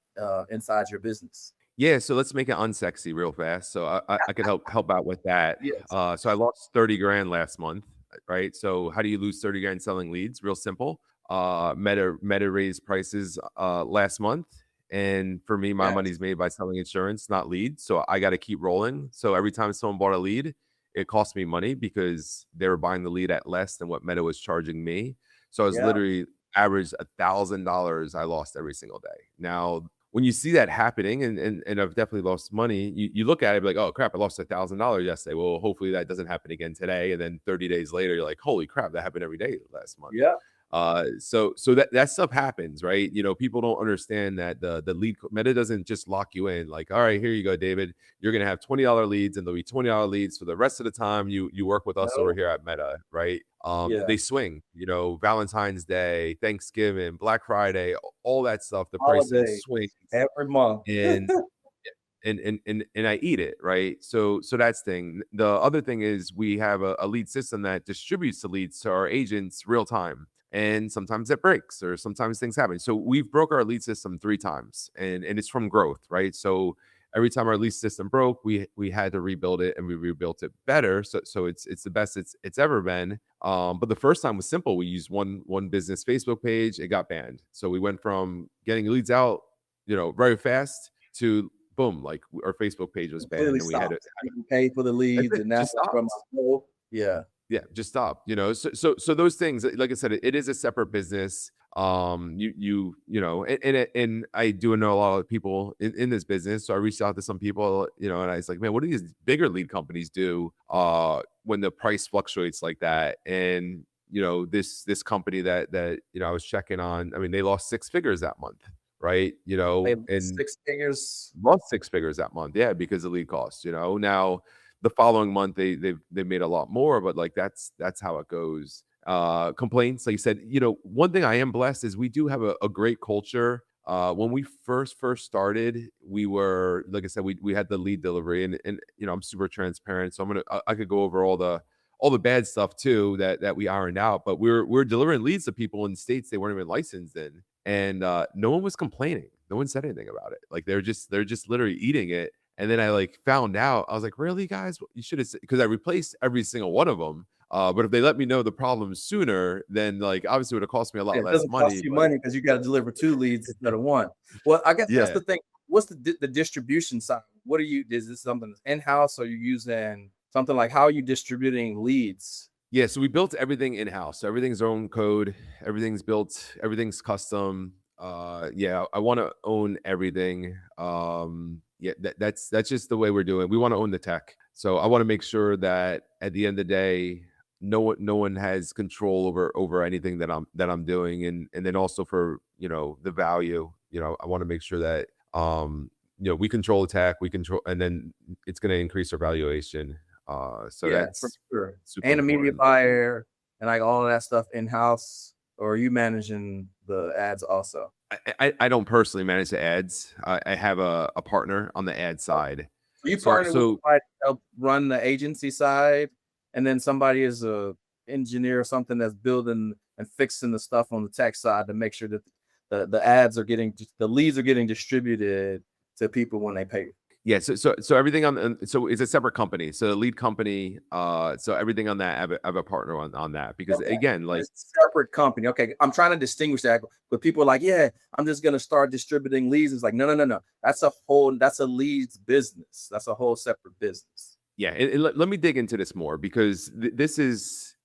inside your business? Yeah, so let's make it unsexy real fast. So I could help out with that. Yes. So I lost 30 grand last month, right? So how do you lose 30 grand selling leads? Real simple. Meta raised prices last month. And for me, my Yes. money's made by selling insurance, not leads. So I got to keep rolling. So every time someone bought a lead, it cost me money because they were buying the lead at less than what Meta was charging me. So I was Yeah. literally averaged $1,000 I lost every single day. Now when you see that happening, and I've definitely lost money, you look at it like, oh crap, I lost $1,000 yesterday. Well, hopefully that doesn't happen again today. And then 30 days later, you're like, holy crap, that happened every day last month. Yeah. So that stuff happens, right? People don't understand that the lead Meta doesn't just lock you in. Like, all right, here you go, David. You're gonna have $20 leads, and there'll be $20 leads for the rest of the time you work with us over No. here at Meta, right? Yeah. They swing. Valentine's Day, Thanksgiving, Black Friday, all that stuff. The pricing Holiday swings, every month. and I eat it, right? So that's thing. The other thing is we have a lead system that distributes the leads to our agents real time. And sometimes it breaks or sometimes things happen. So we've broke our lead system 3 times and it's from growth, right? So every time our lead system broke, we had to rebuild it and we rebuilt it better. So it's the best it's ever been. But the first time was simple. We used one business Facebook page, it got banned. So we went from getting leads out, very fast to boom, like our Facebook page was banned Completely and we had to. stops. You can pay for the That's leads, it, and now just from stopped. my goal. Yeah. Yeah, just stop. So those things, like I said, it is a separate business. And I do know a lot of people in this business. So I reached out to some people, and I was like, man, what do these bigger lead companies do when the price fluctuates like that? And this company that I was checking on, I mean, they lost 6 figures that month, right? Pay And 6 figures. lost 6 figures that month, yeah, because of lead costs. Now the following month they've made a lot more, but like that's how it goes. Complaints, like you said, one thing I am blessed is we do have a great culture. When we first started, we were, like I said, we had the lead delivery, and I'm super transparent, so I could go over all the bad stuff too that we ironed out, but we're delivering leads to people in states they weren't even licensed in, and no one was complaining. No one said anything about it. Like they're just literally eating it. And then I like found out, I was like, really, guys? You should have, because I replaced every single one of them. But if they let me know the problem sooner, then like obviously it would have cost me a lot It less doesn't cost money. you But money because you got to deliver 2 leads instead of 1. Well, I guess that's yeah, the thing. What's the distribution side? What are you is this something that's in-house, or you using something like how are you distributing leads? yeah. So we built everything in house. So everything's our own code. Everything's built. Everything's custom. Yeah, I want to own everything. Yeah, that's just the way we're doing. We want to own the tech. So I want to make sure that at the end of the day, no one has control over anything that I'm doing, and then also for the value. I want to make sure that we control the tech, we control, and then it's going to increase our valuation. So Yeah, for that's sure. super And a media important. buyer and like all of that stuff in-house, or are you managing the ads also? I don't personally manage the ads. I have a partner on the ad Okay. side. So you So partner with so somebody to help run the agency side, and then somebody is a engineer or something that's building and fixing the stuff on the tech side to make sure that the ads are getting the leads are getting distributed to people when they pay. yeah, so everything so it's a separate company. So the lead company, so everything on that, I have a partner on that because Okay. again, But like it's a separate company. Okay. I'm trying to distinguish that. But people are like, yeah, I'm just gonna start distributing leads. It's like, no, no, no, no. That's a leads business. That's a whole separate business. yeah, and let me dig into this more because this is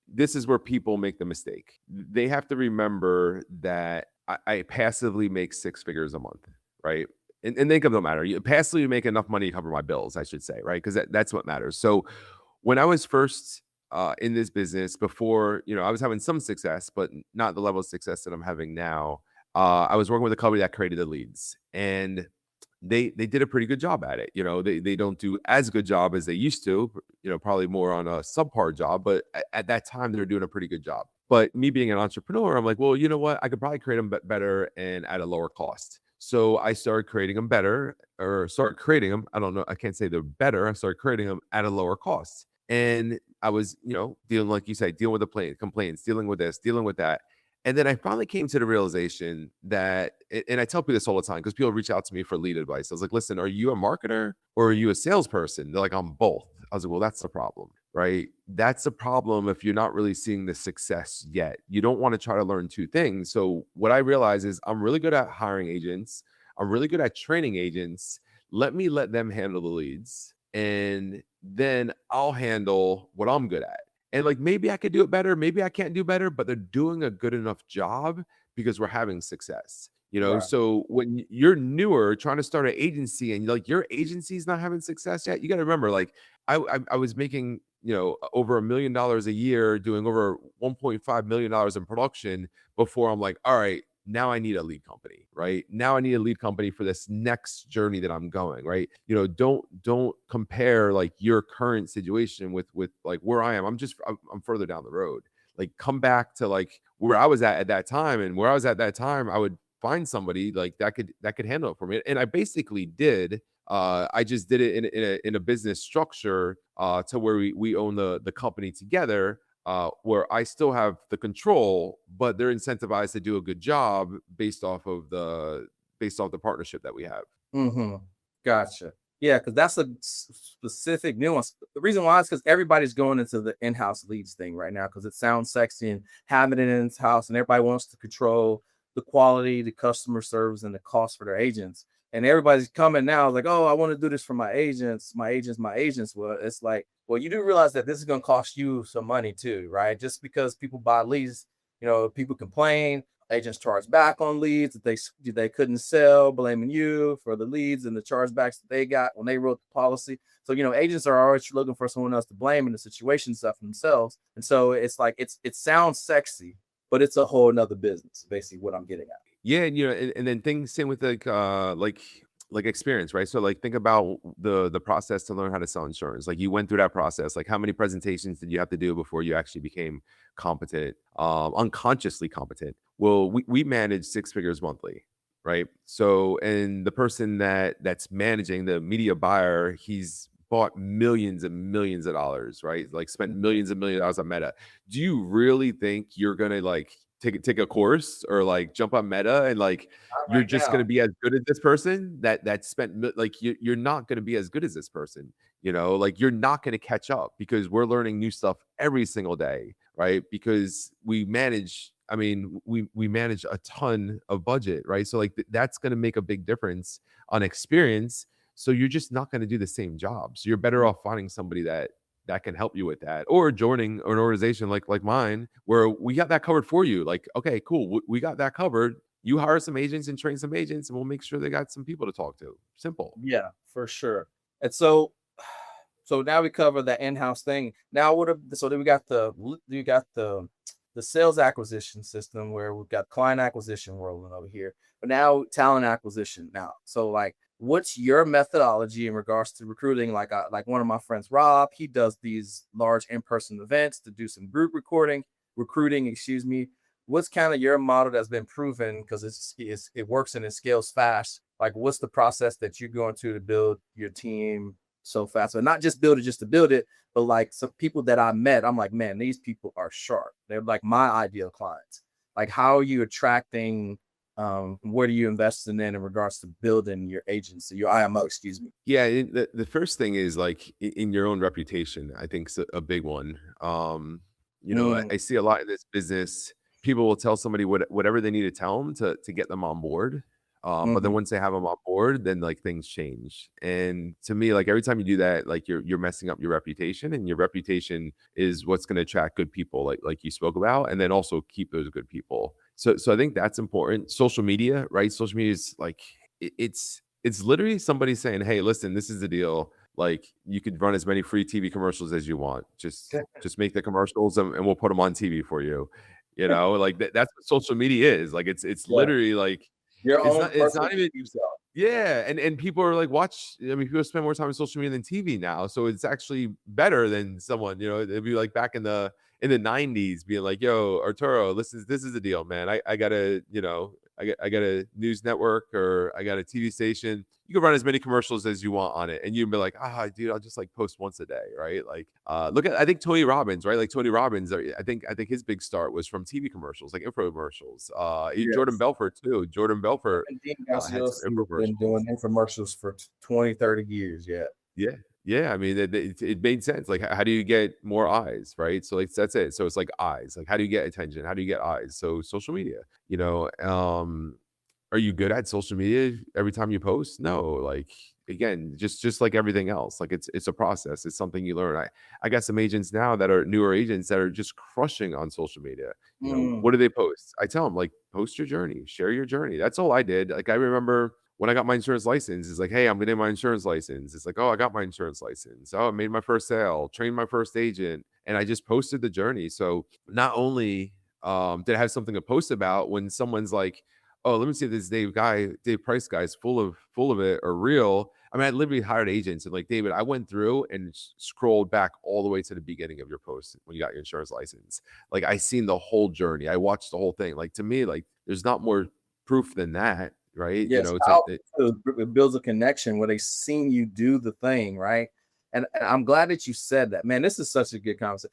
where people make the mistake. They have to remember that I passively make 6 figures a month, right? And income don't matter. You passively make enough money to cover my bills, I should say, right? Because that's what matters. So when I was first in this business, before I was having some success, but not the level of success that I'm having now. I was working with a company that created the leads, and they did a pretty good job at it. They don't do as good job as they used to, probably more on a subpar job, but at that time they were doing a pretty good job. But me being an entrepreneur, I'm like, well, you know what? I could probably create them better and at a lower cost. So I started creating them better, or start creating them. I don't know. I can't say they're better. I started creating them at a lower cost. And I was, dealing, like you said, dealing with the complaints, dealing with this, dealing with that. And then I finally came to the realization that, and I tell people this all the time because people reach out to me for lead advice. I was like, listen, are you a marketer or are you a salesperson? They're like, I'm both. I was like, well, that's the problem, right? That's the problem if you're not really seeing the success yet. You don't want to try to learn two things. So what I realize is I'm really good at hiring agents. I'm really good at training agents. Let them handle the leads. And then I'll handle what I'm good at. And like maybe I could do it better, maybe I can't do better, but they're doing a good enough job because we're having success. Right. So when you're newer trying to start an agency and like your agency's not having success yet, you got to remember, like I was making over $1 million a year, doing over $1.5 million in production before I'm like, all right, now I need a lead company, right? Now I need a lead company for this next journey that I'm going, right? Don't compare like your current situation with like where I am. I'm further down the road. Like come back to like where I was at that time, and where I was at that time, I would find somebody like that could handle it for me. And I basically did. I just did it in a business structure to where we own the company together, where I still have the control, but they're incentivized to do a good job based off the partnership that we have. Mm-hmm. Gotcha. Yeah, because that's a specific nuance. The reason why is because everybody's going into the in-house leads thing right now because it sounds sexy and having it in house, and everybody wants to control the quality, the customer service, and the cost for their agents. And everybody's coming now like, oh, I want to do this for my agents, my agents, my agents. Well, it's like, well, you do realize that this is going to cost you some money too, right? Just because people buy leads, people complain, agents charge back on leads that they couldn't sell, blaming you for the leads and the chargebacks that they got when they wrote the policy. So agents are always looking for someone else to blame in the situation stuff themselves. And so it's like it sounds sexy, but it's a whole nother business, basically what I'm getting at. Yeah, and and then things same with like experience, right? So like think about the process to learn how to sell insurance. Like you went through that process. Like how many presentations did you have to do before you actually became competent, unconsciously competent? Well, we manage six figures monthly, right? So and the person that's managing the media buyer, he's bought millions and millions of dollars, right? Like spent millions and millions of dollars on Meta. Do you really think you're gonna like take a course or like jump on Meta and like Not you're right just going now. to be as good as this person that spent like you're not going to be as good as this person, like you're not going to catch up because we're learning new stuff every single day, right? Because we manage a ton of budget, right? So like that's going to make a big difference on experience. So you're just not going to do the same job. So you're better off finding somebody that can help you with that, or joining an organization like mine where we got that covered for you. Like, okay, cool, we got that covered. You hire some agents and train some agents and we'll make sure they got some people to talk to. Simple. Yeah, for sure. And so now we cover that in-house thing. Now so then we got the sales acquisition system where we've got client acquisition rolling over here, but now talent acquisition now. So like what's your methodology in regards to recruiting? Like one of my friends, Rob, he does these large in-person events to do some group recruiting, excuse me. What's kind of your model that's been proven because it works and it scales fast? Like what's the process that you're going to build your team so fast? So not just build it just to build it, but like some people that I met, I'm like, man, these people are sharp. They're like my ideal clients. Like how are you attracting, what are you investing in regards to building your agency, your IMO, excuse me. Yeah, the first thing is like in your own reputation. I think is a big one. Mm, I see a lot in this business. People will tell somebody whatever they need to tell them to get them on board. But then mhm. once they have them on board, then like things change. And to me, like every time you do that, like you're messing up your reputation, and your reputation is what's going to attract good people, like you spoke about, and then also keep those good people. So I think that's important. Social media, right? Social media is like it's literally somebody saying, "Hey, listen, this is the deal. Like, you could run as many free TV commercials as you want. Just make the commercials, and we'll put them on TV for you." Like that's what social media is. Like, it's Yeah, literally like your own it's personal not even YouTube self. Yeah, and people are like, watch. I mean, people spend more time on social media than TV now, so it's actually better than someone. It'd be like back in the '90s, being like, "Yo, Arturo, this is the deal, man. I got a I got a news network or I got a TV station. You can run as many commercials as you want on it, and you'd be like, ah, dude, I'll just like post once a day, right? Like, look at I think Tony Robbins, right? Like Tony Robbins, I think his big start was from TV commercials, like infomercials. Jordan Yes. Belfort too. Jordan Belfort And Dean had some Graziosi has been infomercials. doing infomercials for 20, 30 years. Yeah. Yeah. Yeah. I mean, it made sense. Like, how do you get more eyes? Right. So, like, that's it. So, it's like eyes. Like, how do you get attention? How do you get eyes? So, social media, you know, are you good at social media every time you post? No. Like, again, just like everything else, like it's a process. It's something you learn. I got some agents now that are newer agents that are just crushing on social media. Mm, What do they post? I tell them, like, post your journey, share your journey. That's all I did. Like, I remember when I got my insurance license, it's like, hey, I'm getting my insurance license. It's like, oh, I got my insurance license. Oh, I made my first sale, trained my first agent, and I just posted the journey. So not only did I have something to post about when someone's like, oh, let me see if this Dave Price guy is full of it or real. I mean, I literally hired agents and like, David, I went through and scrolled back all the way to the beginning of your post when you got your insurance license. Like, I seen the whole journey. I watched the whole thing. Like, to me, like, there's not more proof than that, right? yes. It's a How it builds a connection where they seen you do the thing, right? And I'm glad that you said that. Man, this is such a good conversation.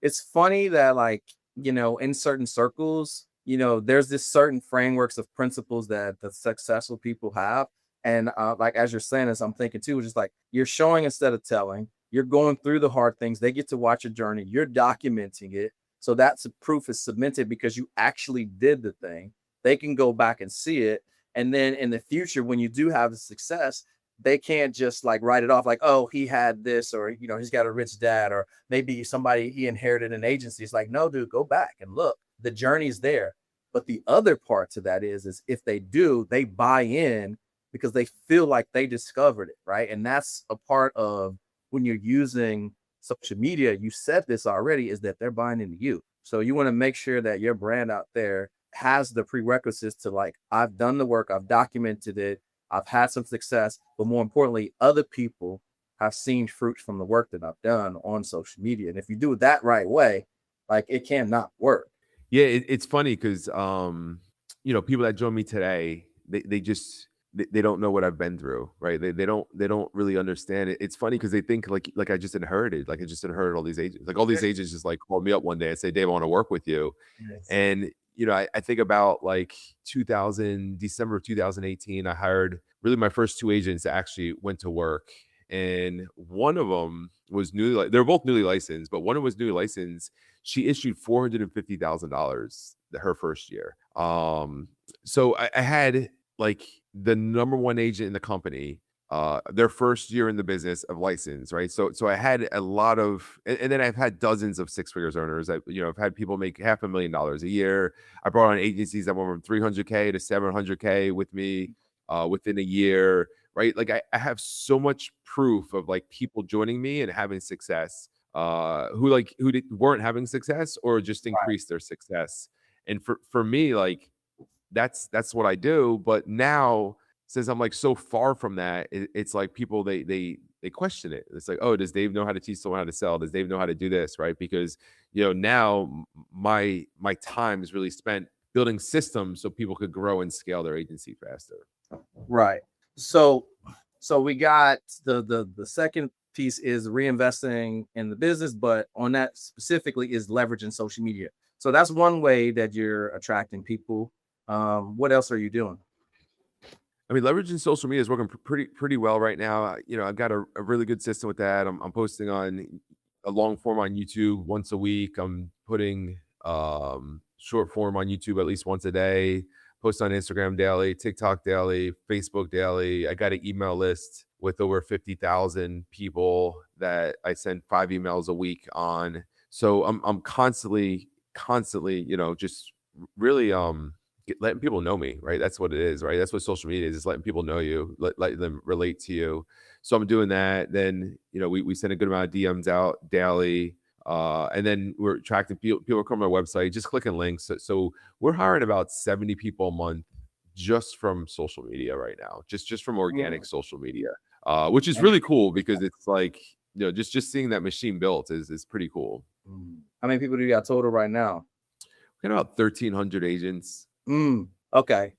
It's funny that, like, in certain circles, there's this certain frameworks of principles that the successful people have. And like, as you're saying this, I'm thinking too, just like, you're showing instead of telling, you're going through the hard things. They get to watch a journey, you're documenting it. So that's a proof is cemented because you actually did the thing. They can go back and see it. And then in the future, when you do have the success, they can't just like write it off like, oh, he had this, or he's got a rich dad, or maybe somebody he inherited an agency. It's like, no, dude, go back and look. The journey's there. But the other part to that is if they do, they buy in because they feel like they discovered it, right? And that's a part of when you're using social media. You said this already, is that they're buying into you. So you want to make sure that your brand out there has the prerequisites to, like, I've done the work, I've documented it, I've had some success, but more importantly, other people have seen fruit from the work that I've done on social media. And if you do it that right way, like, it cannot work. Yeah, it's funny because people that join me today, they just they don't know what I've been through, right? They don't really understand it. It's funny because they think like I just inherited, like I just inherited all these agents. Like all these agents just like called me up one day and say, Dave, I want to work with you. Yes. And I think about like 2000 December of 2018, I hired really my first two agents that actually went to work. And one of them was newly, they're both newly licensed, but one of them was newly licensed. She issued $450,000 her first year. So I had like the number one agent in the company, their first year in the business of license, right? So I had a lot of, and then I've had dozens of six figures earners. I've had people make $500,000 a year. I brought on agencies that went from 300K to 700K with me within a year, right? Like I have so much proof of like people joining me and having success, who weren't having success or just Right. increased their success. And for me, like that's what I do. But now, since I'm like so far from that, it's like people they question it. It's like, oh, does Dave know how to teach someone how to sell? Does Dave know how to do this? Right? Because now my time is really spent building systems so people could grow and scale their agency faster. Right. So we got the second piece is reinvesting in the business, but on that specifically is leveraging social media. So that's one way that you're attracting people. What else are you doing? I mean, leveraging social media is working pretty well right now. I've got a really good system with that. I'm posting on a long form on YouTube once a week. I'm putting short form on YouTube at least once a day. Post on Instagram daily, TikTok daily, Facebook daily. I got an email list with over 50,000 people that I send 5 emails a week on. So I'm constantly, just really letting people know me, right? That's what it is, right? That's what social media is letting people know you, let them relate to you. So I'm doing that. Then we send a good amount of DMs out daily, and then we're attracting people come to our website, just clicking links. So we're hiring about 70 people a month just from social media right now, just from organic Mm. social media, which is And really cool because it's like, just seeing that machine built is pretty cool. how many people do you got total right now? We got about 1,300 agents. Okay.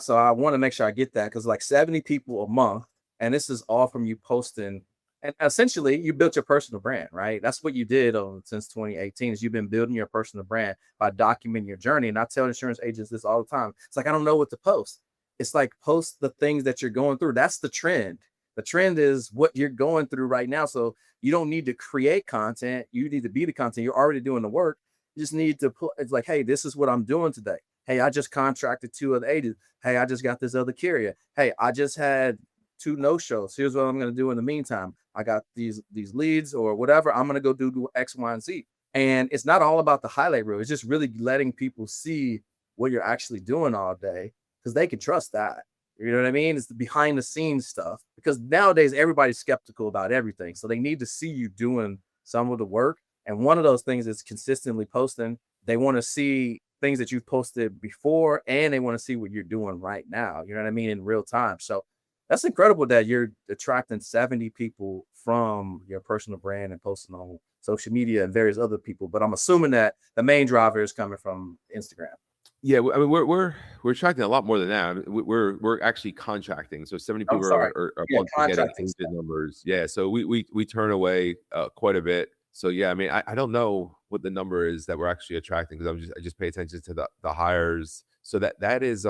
So I want to make sure I get that because like 70 people a month, and this is all from you posting. And essentially, you built your personal brand, right? That's what you did since 2018. Is you've been building your personal brand by documenting your journey. And I tell insurance agents this all the time. It's like I don't know what to post. It's like post the things that you're going through. That's the trend. The trend is what you're going through right now. So you don't need to create content. You need to be the content. You're already doing the work. You just need to put. It's like, hey, this is what I'm doing today. Hey, I just contracted 2 other agents. Hey, I just got this other carrier. Hey, I just had 2 no shows. Here's what I'm going to do in the meantime. I got these leads or whatever. I'm going to go do X, Y, and Z. And it's not all about the highlight reel. It's just really letting people see what you're actually doing all day because they can trust that. You know what I mean? It's the behind the scenes stuff because nowadays everybody's skeptical about everything. So they need to see you doing some of the work. And one of those things is consistently posting. They want to see things that you've posted before and they want to see what you're doing right now. You know what I mean? In real time. So that's incredible that you're attracting 70 people from your personal brand and posting on social media and various other people. But I'm assuming that the main driver is coming from Instagram. Yeah, I mean, we're tracking a lot more than that. I mean, we're actually contracting. So 70 I'm people sorry. are Yeah, monthly getting contracting agent stuff. numbers. Yeah, so we turn away quite a bit. So yeah, I mean, I don't know what the number is that we're actually attracting because I just pay attention to the hires. So that is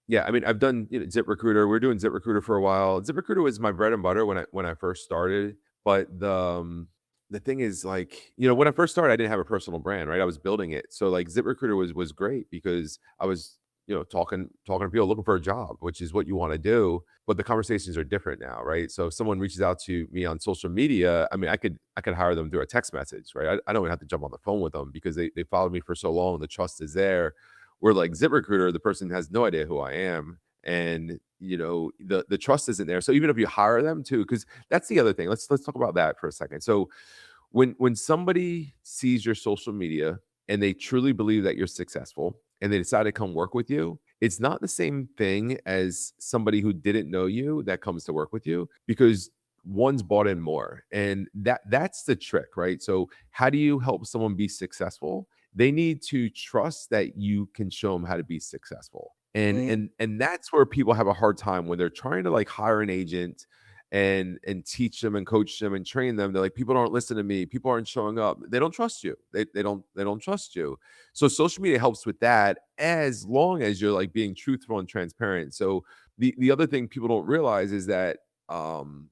yeah. I mean, I've done ZipRecruiter. We're doing ZipRecruiter for a while. ZipRecruiter was my bread and butter when I first started, but the thing is, like, when I first started, I didn't have a personal brand, right? I was building it. So like ZipRecruiter was great because I was, talking to people looking for a job, which is what you want to do. But the conversations are different now, right? So if someone reaches out to me on social media, I mean, I could hire them through a text message, right? I don't even have to jump on the phone with them because they followed me for so long. The trust is there. Where like ZipRecruiter, the person has no idea who I am. And the trust isn't there. So even if you hire them too, because that's the other thing. Let's talk about that for a second. So when somebody sees your social media and they truly believe that you're successful and they decide to come work with you, it's not the same thing as somebody who didn't know you that comes to work with you because one's bought in more. And that's the trick, right? So how do you help someone be successful? They need to trust that you can show them how to be successful. And Mm, and and that's where people have a hard time when they're trying to like hire an agent and teach them and coach them and train them. They're like, people don't listen to me, people aren't showing up, they don't trust you, they don't trust you. So social media helps with that as long as you're like being truthful and transparent. So the other thing people don't realize is that um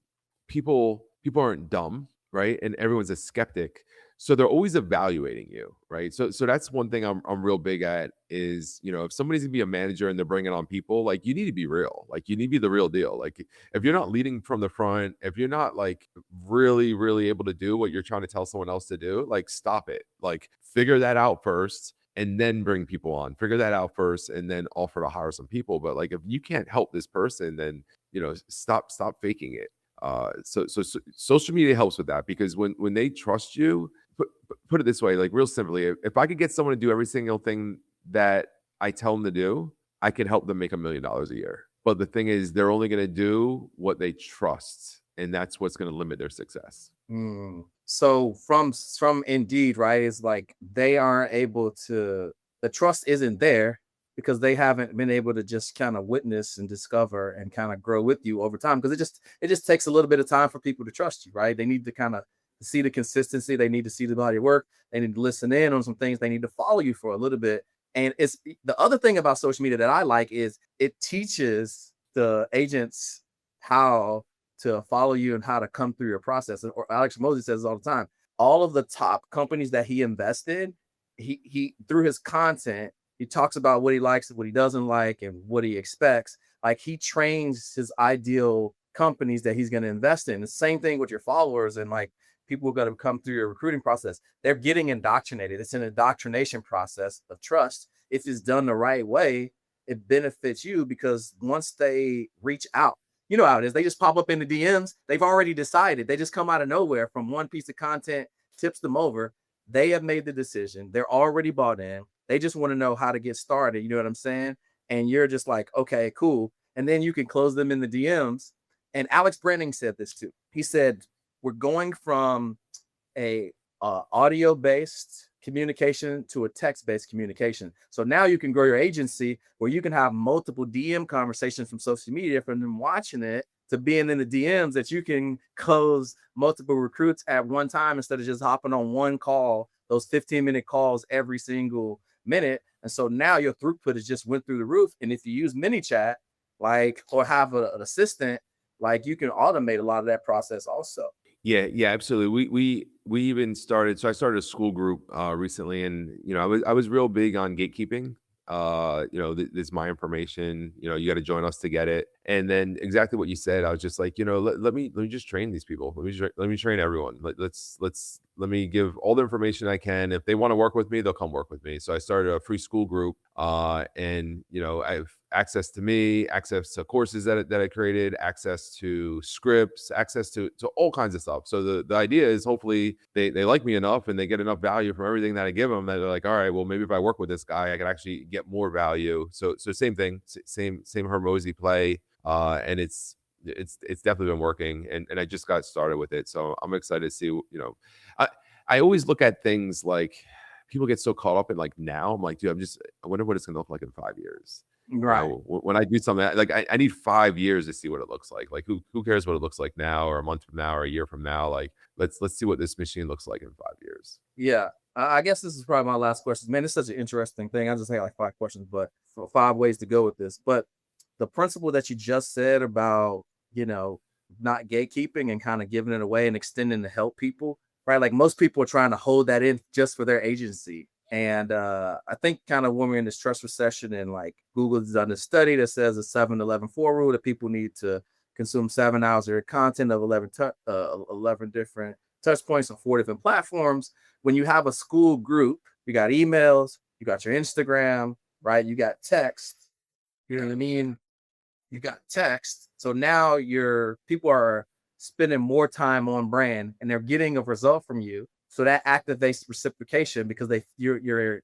people aren't dumb, right? And everyone's a skeptic, so they're always evaluating you, right? So that's one thing I'm real big at is, if somebody's gonna be a manager and they're bringing on people, like, you need to be real, like, you need to be the real deal. Like, if you're not leading from the front, if you're not like really really able to do what you're trying to tell someone else to do, like, stop it. Like, figure that out first and then bring people on. Figure that out first and then offer to hire some people. But like, if you can't help this person, then stop faking it. So social media helps with that because when they trust you, put it this way, like, real simply, if I could get someone to do every single thing that I tell them to do, I could help them make $1 million a year. But the thing is, they're only going to do what they trust, and that's what's going to limit their success. So from Indeed, right? It's like they aren't able to. The trust isn't there because they haven't been able to just kind of witness and discover and kind of grow with you over time. Because it just takes a little bit of time for people to trust you, right? They need to kind of see the consistency. They need to see the body of work. They need to listen in on some things. They need to follow you for a little bit. And it's the other thing about social media that I like is it teaches the agents how to follow you and how to come through your process. Or Alex Moses says all the time, all of the top companies that he invested, he through his content, he talks about what he likes and what he doesn't like and what he expects. Like he trains his ideal companies that he's going to invest in. The same thing with your followers and like people who are going to come through your recruiting process. They're getting indoctrinated. It's an indoctrination process of trust. If it's done the right way, it benefits you because once they reach out, you know how it is. They just pop up in the DMs. They've already decided. They just come out of nowhere from one piece of content, tips them over. They have made the decision. They're already bought in. They just want to know how to get started. You know what I'm saying? and you're just like, okay, cool. And then you can close them in the DMs. And Alex Branding said this too. He said, we're going from a audio based communication to a text based communication. So now you can grow your agency where you can have multiple DM conversations from social media, from them watching it to being in the DMs, that you can close multiple recruits at one time instead of just hopping on one call, those 15-minute calls every single minute. And so now your throughput has just went through the roof. And if you use MiniChat, like, or have an assistant, like, you can automate a lot of that process also. Yeah, yeah, absolutely. We even started. So I started a school group recently, and I was real big on gatekeeping. This is my information. You got to join us to get it. And then exactly what you said, I was just like, let me just train these people. Let me train everyone. Let me give all the information I can. If they want to work with me, they'll come work with me. So I started a free school group, and I have access to me, access to courses that I created, access to scripts, access to all kinds of stuff. So the idea is, hopefully they like me enough and they get enough value from everything that I give them, that they're like, all right, well, maybe if I work with this guy, I can actually get more value. So same thing, same Hermosi play, and it's definitely been working, and I just got started with it. So I'm excited to see. I I always look at things like, people get so caught up in like now. I'm like, dude, I wonder what it's gonna look like in 5 years. Right. When I do something, like, I need 5 years to see what it looks like. Like, who cares what it looks like now, or a month from now, or a year from now? Like, let's see what this machine looks like in 5 years. Yeah. I guess this is probably my last question. Man, it's such an interesting thing. I just had like five questions, but for five ways to go with this. But the principle that you just said about, you know, not gatekeeping and kind of giving it away and extending to help people, right? Like, most people are trying to hold that in just for their agency. And I think kind of when we're in this trust recession, and like Google's done a study that says a 7-11-4 rule, that people need to consume 7 hours of their content of 11 different touch points on 4 different platforms. When you have a school group, you got emails, you got your Instagram, right? You got text, you know what I mean? You got text. So now your people are spending more time on brand, and they're getting a result from you. So that activates reciprocation, because you're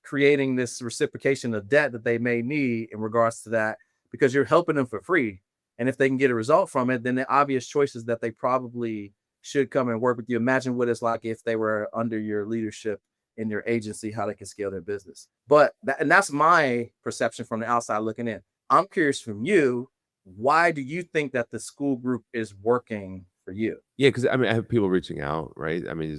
creating this reciprocation of debt that they may need in regards to that, because you're helping them for free. And if they can get a result from it, then the obvious choice is that they probably should come and work with you. Imagine what it's like if they were under your leadership in your agency, how they can scale their business. And that's my perception from the outside looking in. I'm curious from you, why do you think that the school group is working for you? Yeah, because I have people reaching out, right? I mean,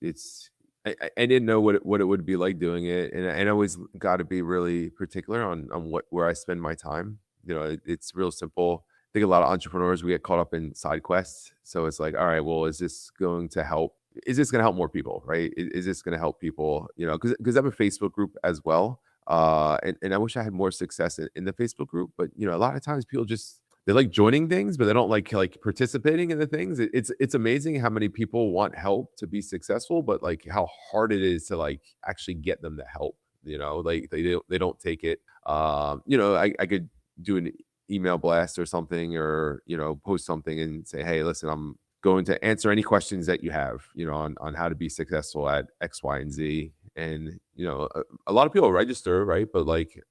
it's I didn't know what it would be like doing it, and I always got to be really particular on where I spend my time. It's real simple. I think a lot of entrepreneurs, we get caught up in side quests. So it's like, all right, well, is this going to help? Is this going to help more people, right? Is this going to help people? Because I have a Facebook group as well, and I wish I had more success in the Facebook group. But a lot of times people just, they like joining things, but they don't like participating in the things. It's amazing how many people want help to be successful, but like how hard it is to like actually get them the help. Like they don't take it. I could do an email blast or something, or post something and say, hey, listen, I'm going to answer any questions that you have, on how to be successful at X, Y, and Z. And a lot of people register, right? But like,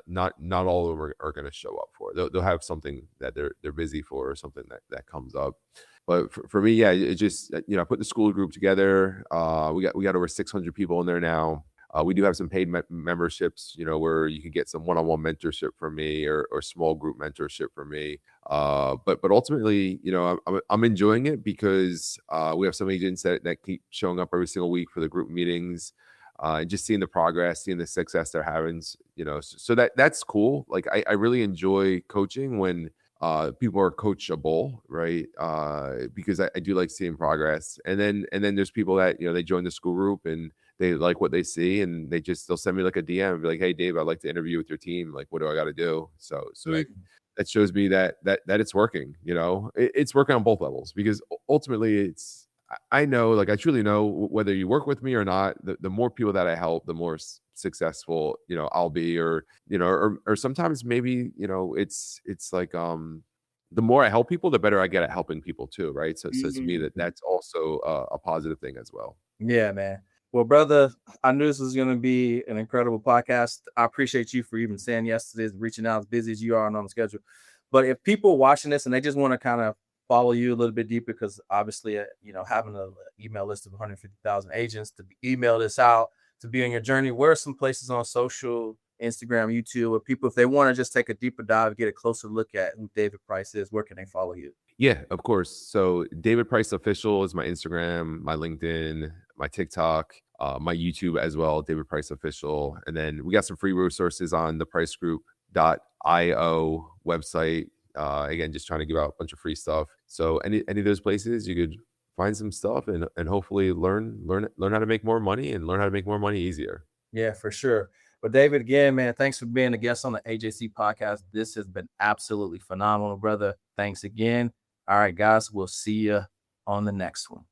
not all of them are going to show up for it. They'll have something that they're busy for, or something that comes up. But for me, yeah, it just, I put the school group together. We got over 600 people in there now. We do have some paid memberships, where you can get some one-on-one mentorship from me, or small group mentorship from me. But ultimately, I'm enjoying it, because we have some agents that keep showing up every single week for the group meetings, and just seeing the progress, seeing the success they're having. So that's cool. Like, I really enjoy coaching when people are coachable, right? Because I do like seeing progress. And then there's people that they join the school group and they like what they see, and they'll send me like a DM and be like, hey Dave, I'd like to interview with your team. Like, what do I got to do? So that shows me that it's working. It's working on both levels, because ultimately I know, like, I truly know, whether you work with me or not, the more people that I help, the more successful I'll be. Or sometimes maybe it's like, the more I help people, the better I get at helping people too, right? So to me, Mhm. that's also a positive thing as well. Yeah, man. Well, brother, I knew this was going to be an incredible podcast. I appreciate you for even saying yes to this, reaching out as busy as you are and on the schedule. But if people are watching this and they just want to kind of follow you a little bit deeper, because obviously, having an email list of 150,000 agents to email this out, to be on your journey, where are some places on social, Instagram, YouTube, where people, if they want to just take a deeper dive, get a closer look at who David Price is, where can they follow you? Yeah, of course. So David Price Official is my Instagram, my LinkedIn, my TikTok, my YouTube as well, David Price Official. And then we got some free resources on the pricegroup.io website. Again, just trying to give out a bunch of free stuff. So any of those places you could find some stuff and hopefully learn how to make more money and learn how to make more money easier. Yeah, for sure. But David, again, man, thanks for being a guest on the AJC podcast. This has been absolutely phenomenal, brother. Thanks again. All right, guys, we'll see you on the next one.